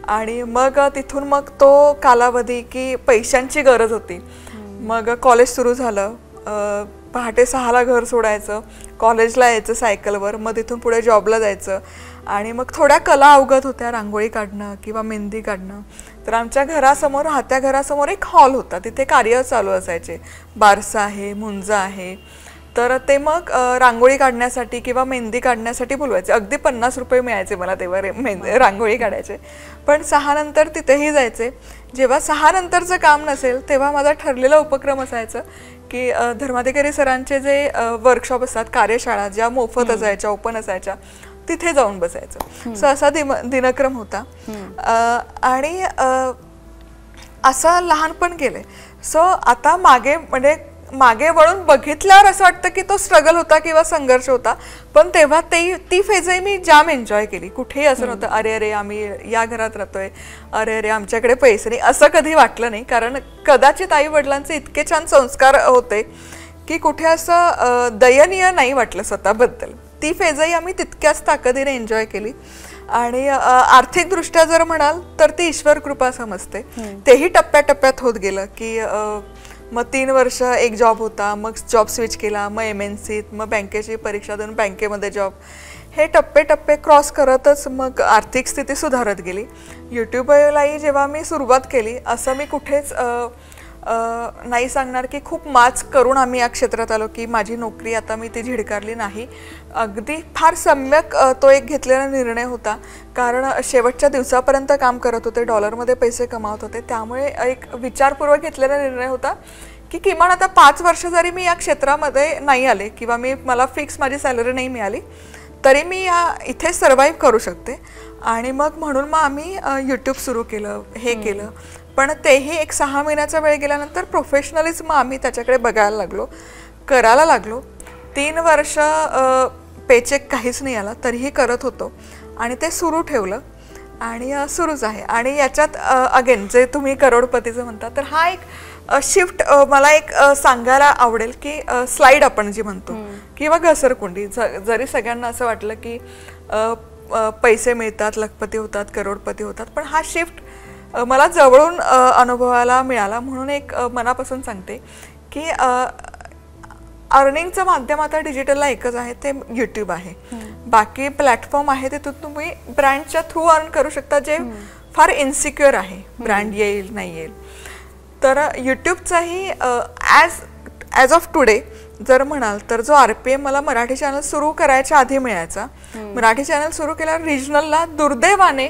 आणि मग तिथून मग तो कालावधी की पैशांची गरज होती. मग कॉलेज सुरू झालं, पहाटे 6ला घर सोडायचं, कॉलेजला यायचं सायकलवर, मग तिथून पुढे जॉबला जायचं. आणि मग थोड्या कला अवगत होत्या, रांगोळी काढणं किंवा मेहंदी काढणं, तर आमच्या घरासमोर, राहत्या घरासमोर एक हॉल होता, तिथे कार्य चालू असायचे, बारसा आहे, मुंजा आहे. तर ते मग रांगोळी काढण्यासाठी किंवा मेहंदी काढण्यासाठी बोलवायचे. अगदी 50 रुपये मिळायचे मला तेव्हा रांगोळी काढायचे. पण 6 नंतर तिथेही जायचे. जेव्हा 6 नंतरचं काम नसेल तेव्हा माझा ठरलेला उपक्रम असायचं की धर्माधिकारी सरांचे जे वर्कशॉप असतात, कार्यशाळा ज्या मोफत असायच्या, ओपन असायच्या, तिथे जाऊन बसायचं. सो असा दिनक्रम होता. आणि असं लहानपण गेले. सो आता मागे वळून बघितल्यावर असं वाटतं की तो स्ट्रगल होता किंवा संघर्ष होता, पण तेव्हा ती फेजही मी जाम एन्जॉय केली. कुठेही असं नव्हतं अरे अरे आम्ही या घरात राहतोय, अरे अरे आमच्याकडे पैसे नाही, असं कधी वाटलं नाही. कारण कदाचित आई वडिलांचे इतके छान संस्कार होते की कुठे असं दयनीय नाही वाटलं स्वतःबद्दल. ती फेजही आम्ही तितक्याच ताकदीने एन्जॉय केली. आणि आर्थिकदृष्ट्या जर म्हणाल तर ती ईश्वर कृपा समजते. तेही टप्प्याटप्प्यात होत गेलं की मग 3 वर्ष एक जॉब होता, मग जॉब स्विच केला, मग MNCत, मग बँकेची परीक्षा देऊन बँकेमध्ये जॉब. हे टप्पे क्रॉस करतच मग आर्थिक स्थिती सुधारत गेली. यूट्यूबलाही जेव्हा मी सुरुवात केली असं मी कुठेच नाही सांगणार की खूप माच करून आम्ही या क्षेत्रात आलो की माझी नोकरी आता मी ती झिडकारली नाही. अगदी फार सम्यक तो एक घेतलेला निर्णय होता. कारण शेवटच्या दिवसापर्यंत काम करत होते, डॉलरमध्ये पैसे कमावत होते, त्यामुळे एक विचारपूर्वक घेतलेला निर्णय होता की किमान आता 5 वर्ष जरी मी या क्षेत्रामध्ये नाही आले किंवा मला फिक्स माझी सॅलरी नाही मिळाली तरी मी इथे सर्वाईव्ह करू शकते. आणि म्हणून मग आम्ही यूट्यूब सुरू केलं, हे केलं. पण तेही एक 6 महिन्याचा वेळ गेल्यानंतर प्रोफेशनलीच मग आम्ही त्याच्याकडे बघायला लागलो, करायला लागलो. 3 वर्ष पेचेक काहीच नाही आला तरीही करत होतो आणि ते सुरू ठेवलं आणि सुरूच आहे. आणि याच्यात अगेन जे तुम्ही करोडपतीचं म्हणता, तर हा एक शिफ्ट मला एक सांगायला आवडेल की स्लाईड आपण जी म्हणतो किंवा घसरकुंडी. जरी सगळ्यांना असं वाटलं की पैसे मिळतात, लखपती होतात, करोडपती होतात, पण हा शिफ्ट मला जवळून अनुभवायला मिळाला. म्हणून एक मनापासून सांगते की अर्निंगचं माध्यम आता डिजिटलला एकच आहे, ते यूट्यूब आहे. बाकी प्लॅटफॉर्म आहे तिथून तुम्ही ब्रँडच्या थ्रू अर्न करू शकता, जे फार इन्सिक्युअर आहे, ब्रँड येईल नाही येईल. तर यूट्यूबचाही ॲज ऑफ टुडे जर म्हणाल तर जो RPM मला मराठी चॅनल सुरू करायच्या आधी मिळायचा, मराठी चॅनल सुरू केल्यावर रिजनलला दुर्दैवाने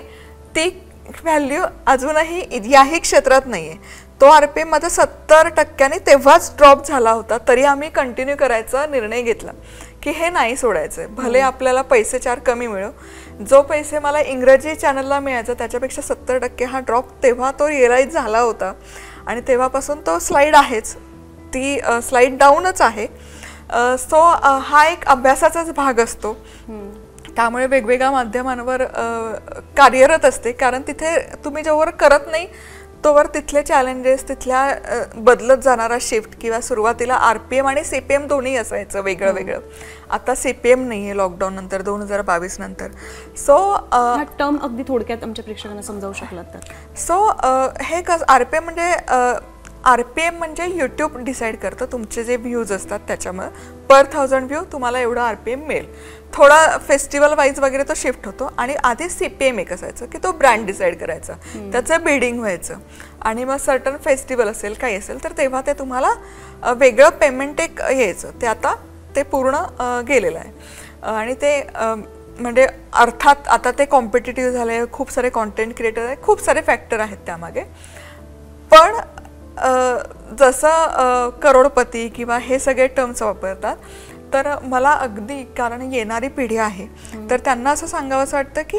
ती व्हॅल्यू अजूनही याही क्षेत्रात नाहीये. तो RPM माझा 70% तेव्हाच ड्रॉप झाला होता. तरी आम्ही कंटिन्यू करायचा निर्णय घेतला की हे नाही सोडायचंय. भले आपल्याला पैसे 4 कमी मिळो, जो पैसे मला इंग्रजी चॅनलला मिळायचा त्याच्यापेक्षा 70% हा ड्रॉप तेव्हा तो रिअलाइज झाला होता. आणि तेव्हापासून तो स्लाईड आहेच, ती स्लाईड डाऊनच आहे. सो हा एक अभ्यासाचाच भाग असतो. त्यामुळे वेगवेगळ्या माध्यमांवर कार्यरत असते. कारण तिथे तुम्ही जोवर करत नाही तोवर तिथले चॅलेंजेस, तिथल्या बदलत जाणारा शिफ्ट किंवा सुरुवातीला RPM आणि CPM दोन्ही असायचं वेगळं वेगळं. आता CPM नाही आहे लॉकडाऊन नंतर, 2022 नंतर. सो टर्म अगदी थोडक्यात आमच्या प्रेक्षकांना समजावू शकलात तर. सो हे RPM म्हणजे RPM म्हणजे यूट्यूब डिसाईड करतं तुमचे जे व्ह्यूज असतात त्याच्यामुळे पर 1000 व्ह्यू तुम्हाला एवढं RPM मिळेल. थोडा फेस्टिवल वाईज वगैरे तो शिफ्ट होतो. आणि आधी CPM एक असायचं की तो ब्रँड डिसाईड करायचा, त्याचं बिडिंग व्हायचं आणि मग सर्टन फेस्टिवल असेल काही असेल तर तेव्हा ते तुम्हाला वेगळं पेमेंट एक यायचं. ते आता ते पूर्ण गेलेलं आहे. आणि ते म्हणजे अर्थात आता ते कॉम्पिटिटिव्ह झाले, खूप सारे कॉन्टेंट क्रिएटर आहे, खूप सारे फॅक्टर आहेत त्यामागे. पण जसं करोडपती किंवा हे सगळे टर्म्स वापरतात तर मला अगदी, कारण येणारी पिढी आहे तर त्यांना असं सांगावंसं वाटतं की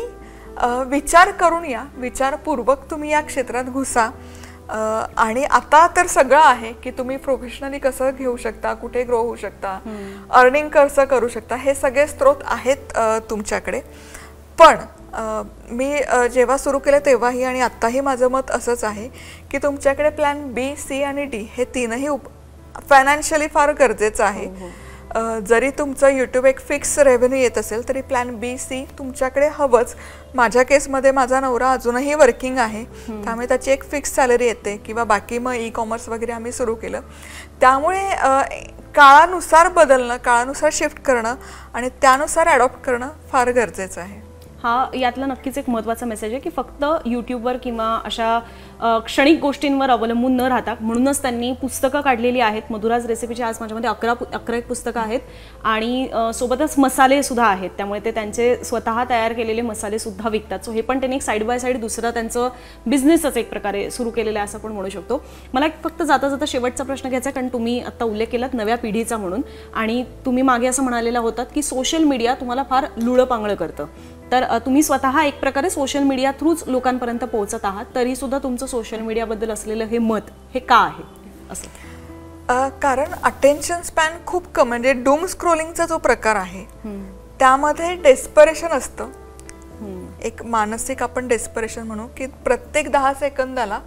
विचार करून या, विचारपूर्वक तुम्ही या क्षेत्रात घुसा. आणि आता तर सगळं आहे की तुम्ही प्रोफेशनली कसं घेऊ शकता, कुठे ग्रो होऊ शकता, अर्निंग कसं करू शकता, हे सगळे स्रोत आहेत तुमच्याकडे. पण मी जेव्हा सुरू केलं तेव्हाही आणि आत्ताही माझं मत असंच आहे की तुमच्याकडे प्लॅन B, C आणि D हे तीनही फायनान्शियली फार गरजेचं आहे. जरी तुमचं यूट्यूब एक फिक्स रेव्हेन्यू येत असेल तरी प्लॅन B, C तुमच्याकडे हवंच. माझ्या केसमध्ये माझा नवरा अजूनही वर्किंग आहे, त्यामुळे त्याची एक फिक्स सॅलरी येते. किंवा बाकी मग ई-कॉमर्स वगैरे आम्ही सुरू केलं. त्यामुळे काळानुसार बदलणं, काळानुसार शिफ्ट करणं आणि त्यानुसार ॲडॉप्ट करणं फार गरजेचं आहे. हा यातला नक्कीच एक महत्त्वाचा मेसेज आहे की फक्त यूट्यूबवर किंवा अशा क्षणिक गोष्टींवर अवलंबून न राहता, म्हणूनच त्यांनी पुस्तकं काढलेली आहेत. मधुराज रेसिपीची आज माझ्यामध्ये 11 एक पुस्तकं आहेत आणि सोबतच मसाले सुद्धा आहेत. त्यामुळे ते त्यांचे स्वतः तयार केलेले मसाले सुद्धा विकतात. सो हे पण त्यांनी एक साईड बाय साईड दुसरं त्यांचं बिझनेसच एक प्रकारे सुरू केलेलं आहे असं पण म्हणू शकतो. मला फक्त जाता जाता शेवटचा प्रश्न घ्यायचा आहे, कारण तुम्ही आता उल्लेख केलात नव्या पिढीचा म्हणून, आणि तुम्ही मागे असं म्हणालेला होतात की सोशल मीडिया तुम्हाला फार लुळपांगळं करतं. तर तुम्ही स्वतः एक प्रकारे सोशल मीडिया थ्रूच लोकांपर्यंत पोहोचत आहात, तरी सुद्धा तुमचं सोशल मीडियाबद्दल असलेलं हे मत हे का आहे असं? कारण अटेन्शन स्पॅन खूप कमी, म्हणजे डूम स्क्रोलिंगचा जो प्रकार आहे त्यामध्ये डेस्परेशन असतं, एक मानसिक आपण डेस्परेशन म्हणू की प्रत्येक 10 सेकंदाला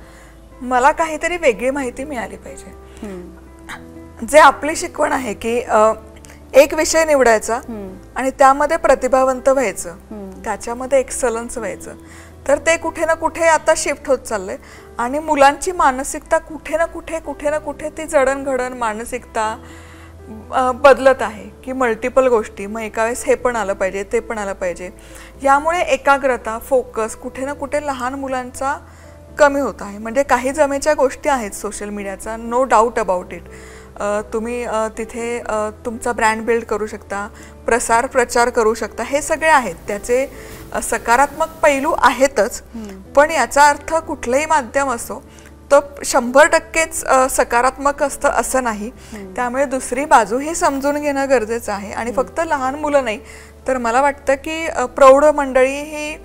मला काहीतरी वेगळी माहिती मिळाली पाहिजे. जे आपली शिकवण आहे की एक विषय निवडायचा आणि त्यामध्ये प्रतिभावंत व्हायचं, त्याच्यामध्ये एक्सलन्स व्हायचं, तर ते कुठे ना कुठे आता शिफ्ट होत चाललंय. आणि मुलांची मानसिकता कुठे ना कुठे ती जडणघडण मानसिकता बदलत आहे की मल्टिपल गोष्टी, मग एका वेळेस हे पण आलं पाहिजे ते पण आलं पाहिजे. यामुळे एकाग्रता, फोकस कुठे ना कुठे लहान मुलांचा कमी होत आहे. म्हणजे काही जमेच्या गोष्टी आहेत सोशल मीडियाचा, नो डाऊट अबाउट इट. तुम्ही तिथे तुमचा ब्रँड बिल्ड करू शकता, प्रचार करू शकता, हे सगळे आहेत. त्याचे सकारात्मक पैलू आहेतच, पण याचा अर्थ कुठलंही माध्यम असो तो 100%च सकारात्मक असतं असं नाही. त्यामुळे दुसरी बाजू ही समजून घेणं गरजेचं आहे. आणि फक्त लहान मुलं नाही तर मला वाटतं की प्रौढ मंडळी ही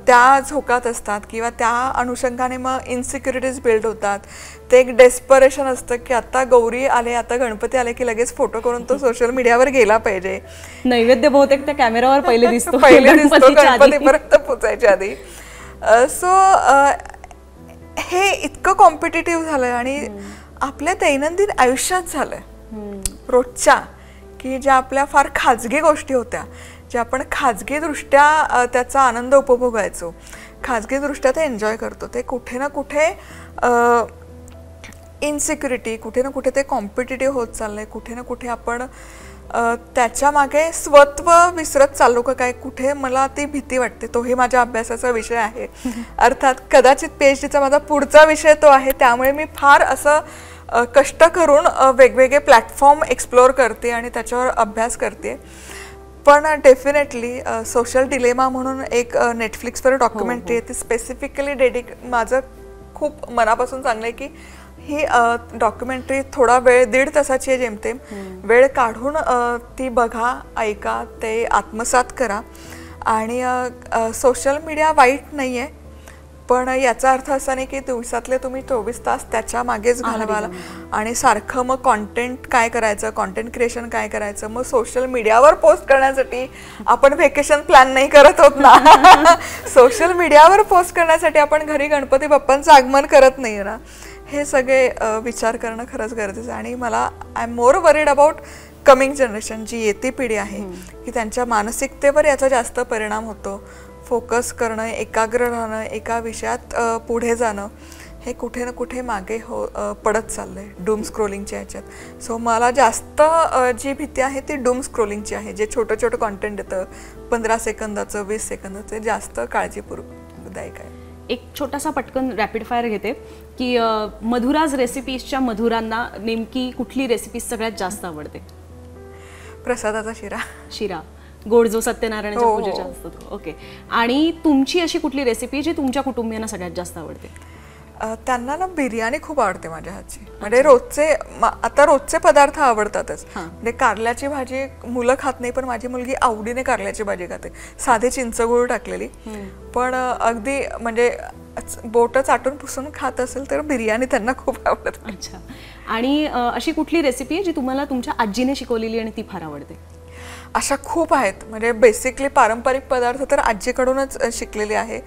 त्या झोकात असतात किंवा त्या अनुषंगाने मग इन्सिक्युरिटीज बिल्ड होतात. ते एक डेस्परेशन असतं की आता गौरी आले, आता गणपती आले की लगेच फोटो करून तो सोशल मीडियावर गेला पाहिजे. नैवेद्य बहुतेक त्या कॅमेरावर पहिले दिसतो गणपतीपर्यंत पोचायच्या आधी. सो हे इतकं कॉम्पिटिटिव्ह झालंय आणि आपल्या दैनंदिन आयुष्यात झालंय रोजच्या, की ज्या आपल्या फार खाजगी गोष्टी होत्या, जे आपण खाजगीदृष्ट्या त्याचा आनंद उपभोगायचो, खाजगीदृष्ट्या ते एन्जॉय करतो, ते कुठे ना कुठे इन्सिक्युरिटी, कुठे ना कुठे ते कॉम्पिटिटिव्ह होत चाललंय. कुठे ना कुठे आपण त्याच्या मागे स्वत्व विसरत चाललो का काय, कुठे मला ती भीती वाटते. तोही माझ्या अभ्यासाचा विषय आहे. अर्थात कदाचित PhDचा माझा पुढचा विषय तो आहे. त्यामुळे मी फार असं कष्ट करून वेगवेगळे प्लॅटफॉर्म एक्सप्लोअर करते आणि त्याच्यावर अभ्यास करते. पण डेफिनेटली सोशल डिलेमा म्हणून एक नेटफ्लिक्सवर डॉक्युमेंटरी आहे, ती स्पेसिफिकली माझं खूप मनापासून चांगलं आहे की ही डॉक्युमेंटरी थोडा वेळ 1.5 तासाची आहे जेमतेम, वेळ काढून ती बघा, ऐका, ते आत्मसात करा. आणि सोशल मीडिया वाईट नाही आहे, पण याचा अर्थ असा नाही की दिवसातले तुम्ही 24 तास त्याच्या मागेच घालवाल आणि सारखं मग कॉन्टेंट काय करायचं, कॉन्टेंट क्रिएशन काय करायचं. मग सोशल मीडियावर पोस्ट करण्यासाठी आपण व्हेकेशन प्लॅन नाही करत आहोत ना. सोशल मीडियावर पोस्ट करण्यासाठी आपण घरी गणपती बाप्पांचं आगमन करत नाही ना. हे सगळे विचार करणं खरंच गरजेचं आहे. आणि मला I am more worried about coming generation, जी येती पिढी आहे, की त्यांच्या मानसिकतेवर याचा जास्त परिणाम होतो. फोकस करणं, एकाग्र राहणं, एका विषयात पुढे जाणं, हे कुठे ना कुठे मागे पडत चाललंय डूम स्क्रोलिंगच्या ह्याच्यात. सो मला जास्त जी भीती आहे ती डूम स्क्रोलिंगची आहे, जे छोटं कॉन्टेंट येतं 15 सेकंदाचं 20 सेकंदाचं, ते जास्त काळजीपूर्वकदायक आहे. एक छोटासा पटकन रॅपिड फायर घेते की मधुराज रेसिपीजच्या मधुरांना नेमकी कुठली रेसिपी सगळ्यात जास्त आवडते? प्रसादाचा शिरा, गोड जो सत्यनारायणाच्या पूजेचा असतो तो. ओके. आणि तुमची अशी कुठली रेसिपी जी तुमच्या कुटुंबियांना सगळ्यात जास्त आवडते? त्यांना ना बिर्याणी खूप आवडते माझ्या हातची. म्हणजे रोजचे पदार्थ आवडतातच. म्हणजे कारल्याची भाजी मुलं खात नाही, पण माझी मुलगी आवडीने कारल्याची भाजी खाते, साधे चिंचगूळ टाकलेली. पण अगदी म्हणजे बोट चाटून पुसून खात असेल तर बिर्याणी त्यांना खूप आवडते. अच्छा. आणि अशी कुठली रेसिपी आहे जी तुम्हाला तुमच्या आजीने शिकवलेली आणि ती फार आवडते? अशा खूप आहेत. म्हणजे बेसिकली पारंपरिक पदार्थ तर आजीकडूनच शिकलेले आहे.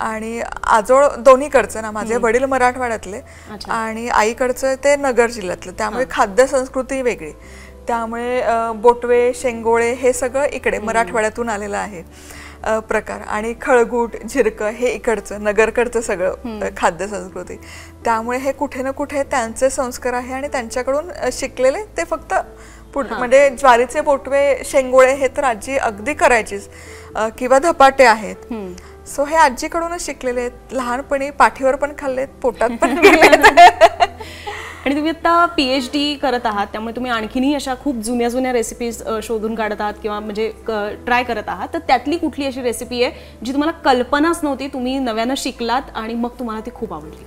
आणि आजोळ दोन्हीकडचं ना, माझे वडील मराठवाड्यातले आणि आईकडचं ते नगर जिल्ह्यातलं, त्यामुळे खाद्य संस्कृती वेगळी. त्यामुळे बोटवे, शेंगोळे हे सगळं इकडे मराठवाड्यातून आलेलं आहे प्रकार. आणि खळगूट, झिरकं हे इकडचं नगरकडचं सगळं खाद्य संस्कृती. त्यामुळे हे कुठे ना कुठे त्यांचे संस्कार आहे आणि त्यांच्याकडून शिकलेले ते फक्त म्हणजे ज्वारीचे पोटवे, शेंगोळे हे तर आजी अगदी करायचीच, किंवा धपाटे आहेत. सो हे आजीकडूनच शिकलेले आहेत. लहानपणी पाठीवर पण खाल्लेत, पोटात पण गेलेत. आणि तुम्ही आता PhD करत आहात, त्यामुळे तुम्ही आणखीनही अशा खूप जुन्या जुन्या रेसिपीज शोधून काढत आहात किंवा म्हणजे ट्राय करत आहात. तर त्यातली कुठली अशी रेसिपी आहे जी तुम्हाला कल्पनाच नव्हती, तुम्ही नव्यानं शिकलात आणि मग तुम्हाला ती खूप आवडली?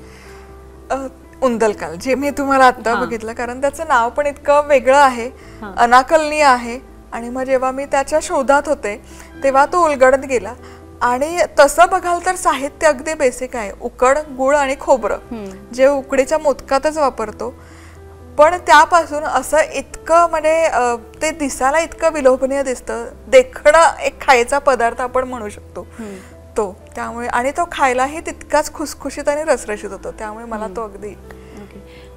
उंदलकाल, जे मी तुम्हाला आता बघितलं, कारण त्याचं नाव पण इतकं वेगळं आहे, अनाकलनीय आहे. आणि मग जेव्हा मी त्याच्या शोधात होते तेव्हा तो उलगडत गेला. आणि तसं बघाल तर साहित्य अगदी बेसिक आहे, उकड, गुळ आणि खोबरं, जे उकडीच्या मोदकातच वापरतो. पण त्यापासून असं इतकं म्हणजे ते दिसायला इतकं विलोभनीय दिसतं, देखणं एक खायचा पदार्थ आपण म्हणू शकतो तो. त्यामुळे आणि तो खायलाही तितकाच खुसखुशीत आणि रसरशीत होतो, त्यामुळे मला तो अगदी.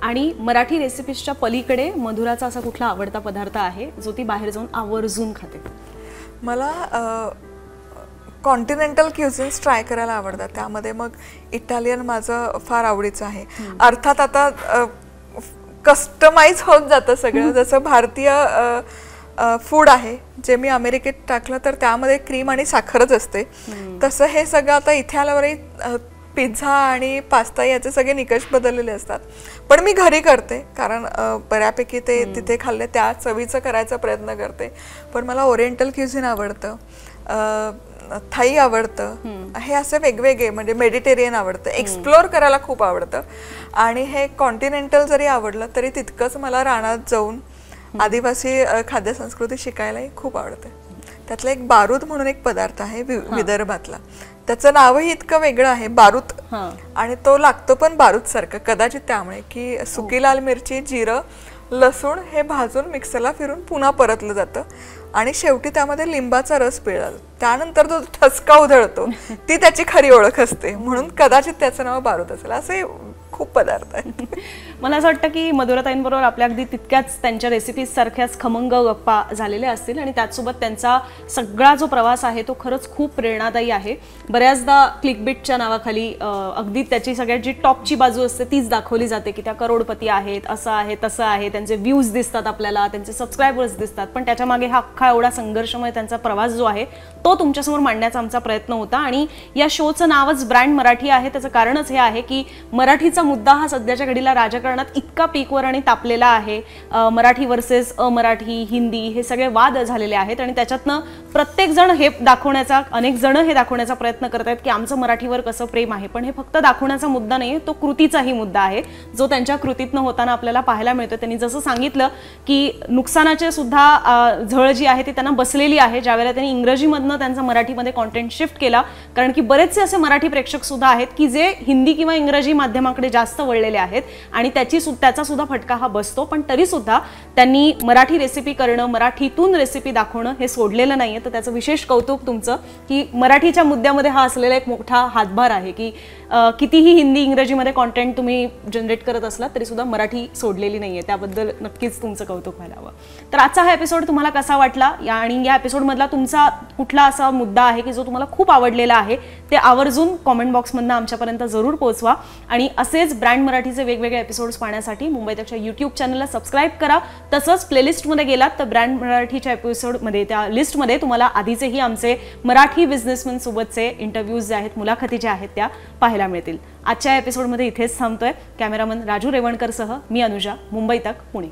आणि मराठी रेसिपीजच्या पलीकडे मधुराचा असा कुठला आवडता पदार्थ आहे जो ती बाहेर जाऊन आवर्जून खाते? मला कॉन्टिनेंटल क्युझिन्स ट्राय करायला आवडतात. त्यामध्ये मग इटालियन माझं फार आवडीचं आहे. अर्थात आता कस्टमाइज होत जातं सगळं, जसं भारतीय फूड आहे जे मी अमेरिकेत टाकलं तर त्यामध्ये क्रीम आणि साखरच असते, तसं हे सगळं आता इथे आल्यावरही पिझ्झा आणि पास्ता याचे सगळे निकष बदललेले असतात. पण मी घरी करते, कारण बऱ्यापैकी ते तिथे खाल्ले त्या चवीचं करायचा प्रयत्न करते. पण मला ओरिएंटल क्युझिन आवडतं, थाई आवडतं, हे असे वेगवेगळे म्हणजे मेडिटेरियन आवडतं, एक्सप्लोर करायला खूप आवडतं. आणि हे कॉन्टिनेंटल जरी आवडलं तरी तितकंच मला रानात जाऊन आदिवासी खाद्यसंस्कृती शिकायलाही खूप आवडते. त्यातलं एक बारूद म्हणून एक पदार्थ आहे विदर्भातला, त्याचं नावही इतकं वेगळं आहे, बारूद, आणि तो लागतो पण बारूद सारखं, कदाचित त्यामुळे की सुकी लाल मिरची, जिरं, लसूण हे भाजून मिक्सरला फिरून पुन्हा परतलं जातं आणि शेवटी त्यामध्ये लिंबाचा रस पिळला जातो. त्यानंतर जो ठसका उधळतो ती त्याची खरी ओळख असते, म्हणून कदाचित त्याचं नाव बारूद असेल. असे खूप पदार्थ आहेत. मला असं वाटतं की मधुराताईंबरोबर आपल्या अगदी तितक्याच त्यांच्या रेसिपीज सारख्याच खमंग गप्पा झालेल्या असतील आणि त्याचसोबत त्यांचा सगळा जो प्रवास आहे तो खरंच खूप प्रेरणादायी आहे. बऱ्याचदा क्लिकबिटच्या नावाखाली अगदी त्याची सगळ्यात जी टॉपची बाजू असते तीच दाखवली जाते की त्या करोडपती आहेत, असं आहे, तसं आहे, त्यांचे व्ह्यूज दिसतात आपल्याला, त्यांचे सबस्क्रायबर्स दिसतात, पण त्याच्या मागे हा अख्खा एवढा संघर्षमय त्यांचा प्रवास जो आहे तो तुमच्यासमोर मांडण्याचा आमचा प्रयत्न होता. आणि या शोचं नावच ब्रँड मराठी आहे, त्याचं कारणच हे आहे की मराठीचा मुद्दा हा सध्याच्या घडीला राजकारणात इतका पीकवर आणि तापलेला आहे. मराठी वर्सेस अमराठी, हिंदी हे सगळे वाद झालेले आहेत आणि त्याच्यातनं प्रत्येक जण हे दाखवण्याचा, अनेक जण हे दाखवण्याचा प्रयत्न करत आहेत की आमचं मराठीवर कसं प्रेम आहे. पण हे फक्त दाखवण्याचा मुद्दा नाही, तो कृतीचाही मुद्दा आहे जो त्यांच्या कृतीतनं होताना आपल्याला पाहायला मिळतो. त्यांनी जसं सांगितलं की नुकसानाचे सुद्धा झळ जी आहे ती त्यांना बसलेली आहे, ज्यावेळेला त्यांनी इंग्रजीमधनं त्यांचा मराठीमध्ये कॉन्टेंट शिफ्ट केला. कारण की बरेचसे असे मराठी प्रेक्षक सुद्धा आहेत की जे हिंदी किंवा इंग्रजी माध्यमाकडे जास्त वळलेले आहेत आणि त्याचा सुद्धा फटका हा बसतो. पण तरी सुद्धा त्यांनी मराठी रेसिपी करणं, मराठीतून रेसिपी दाखवणं हे सोडलेलं नाहीये. तर त्याचं विशेष कौतुक तुमचं की मराठीच्या मुद्द्यामध्ये हा असलेला एक मोठा हातभार आहे की कितीही हिंदी इंग्रजीमध्ये कॉन्टेंट तुम्ही जनरेट करत असलात तरी सुद्धा मराठी सोडलेली नाहीये. त्याबद्दल नक्कीच तुमचं कौतुक व्हायला हवं. तर आजचा हा एपिसोड तुम्हाला कसा वाटला आणि या एपिसोडमधला तुमचा कुठला असा मुद्दा आहे की जो तुम्हाला खूप आवडलेला आहे ते आवर्जून कॉमेंट बॉक्समधनं आमच्यापर्यंत जरूर पोहोचवा. आणि असेच ब्रँड मराठीचे वेगवेगळे एपिसोड्स पाहण्यासाठी मुंबई तकच्या यूट्यूब चॅनलला सबस्क्राईब करा. तसंच प्लेलिस्टमध्ये गेलात तर ब्रँड मराठीच्या एपिसोडमध्ये, त्या लिस्टमध्ये तुम्हाला आधीचेही आमचे मराठी बिझनेसमॅन सोबतचे इंटरव्ह्यूज जे आहेत, मुलाखती ज्या आहेत त्या पाहायला मिळतील. आजच्या एपिसोडमध्ये इथेच थांबतोय. कॅमेरामन राजू रेवणकरसह मी अनुजा, मुंबई तक, पुणे.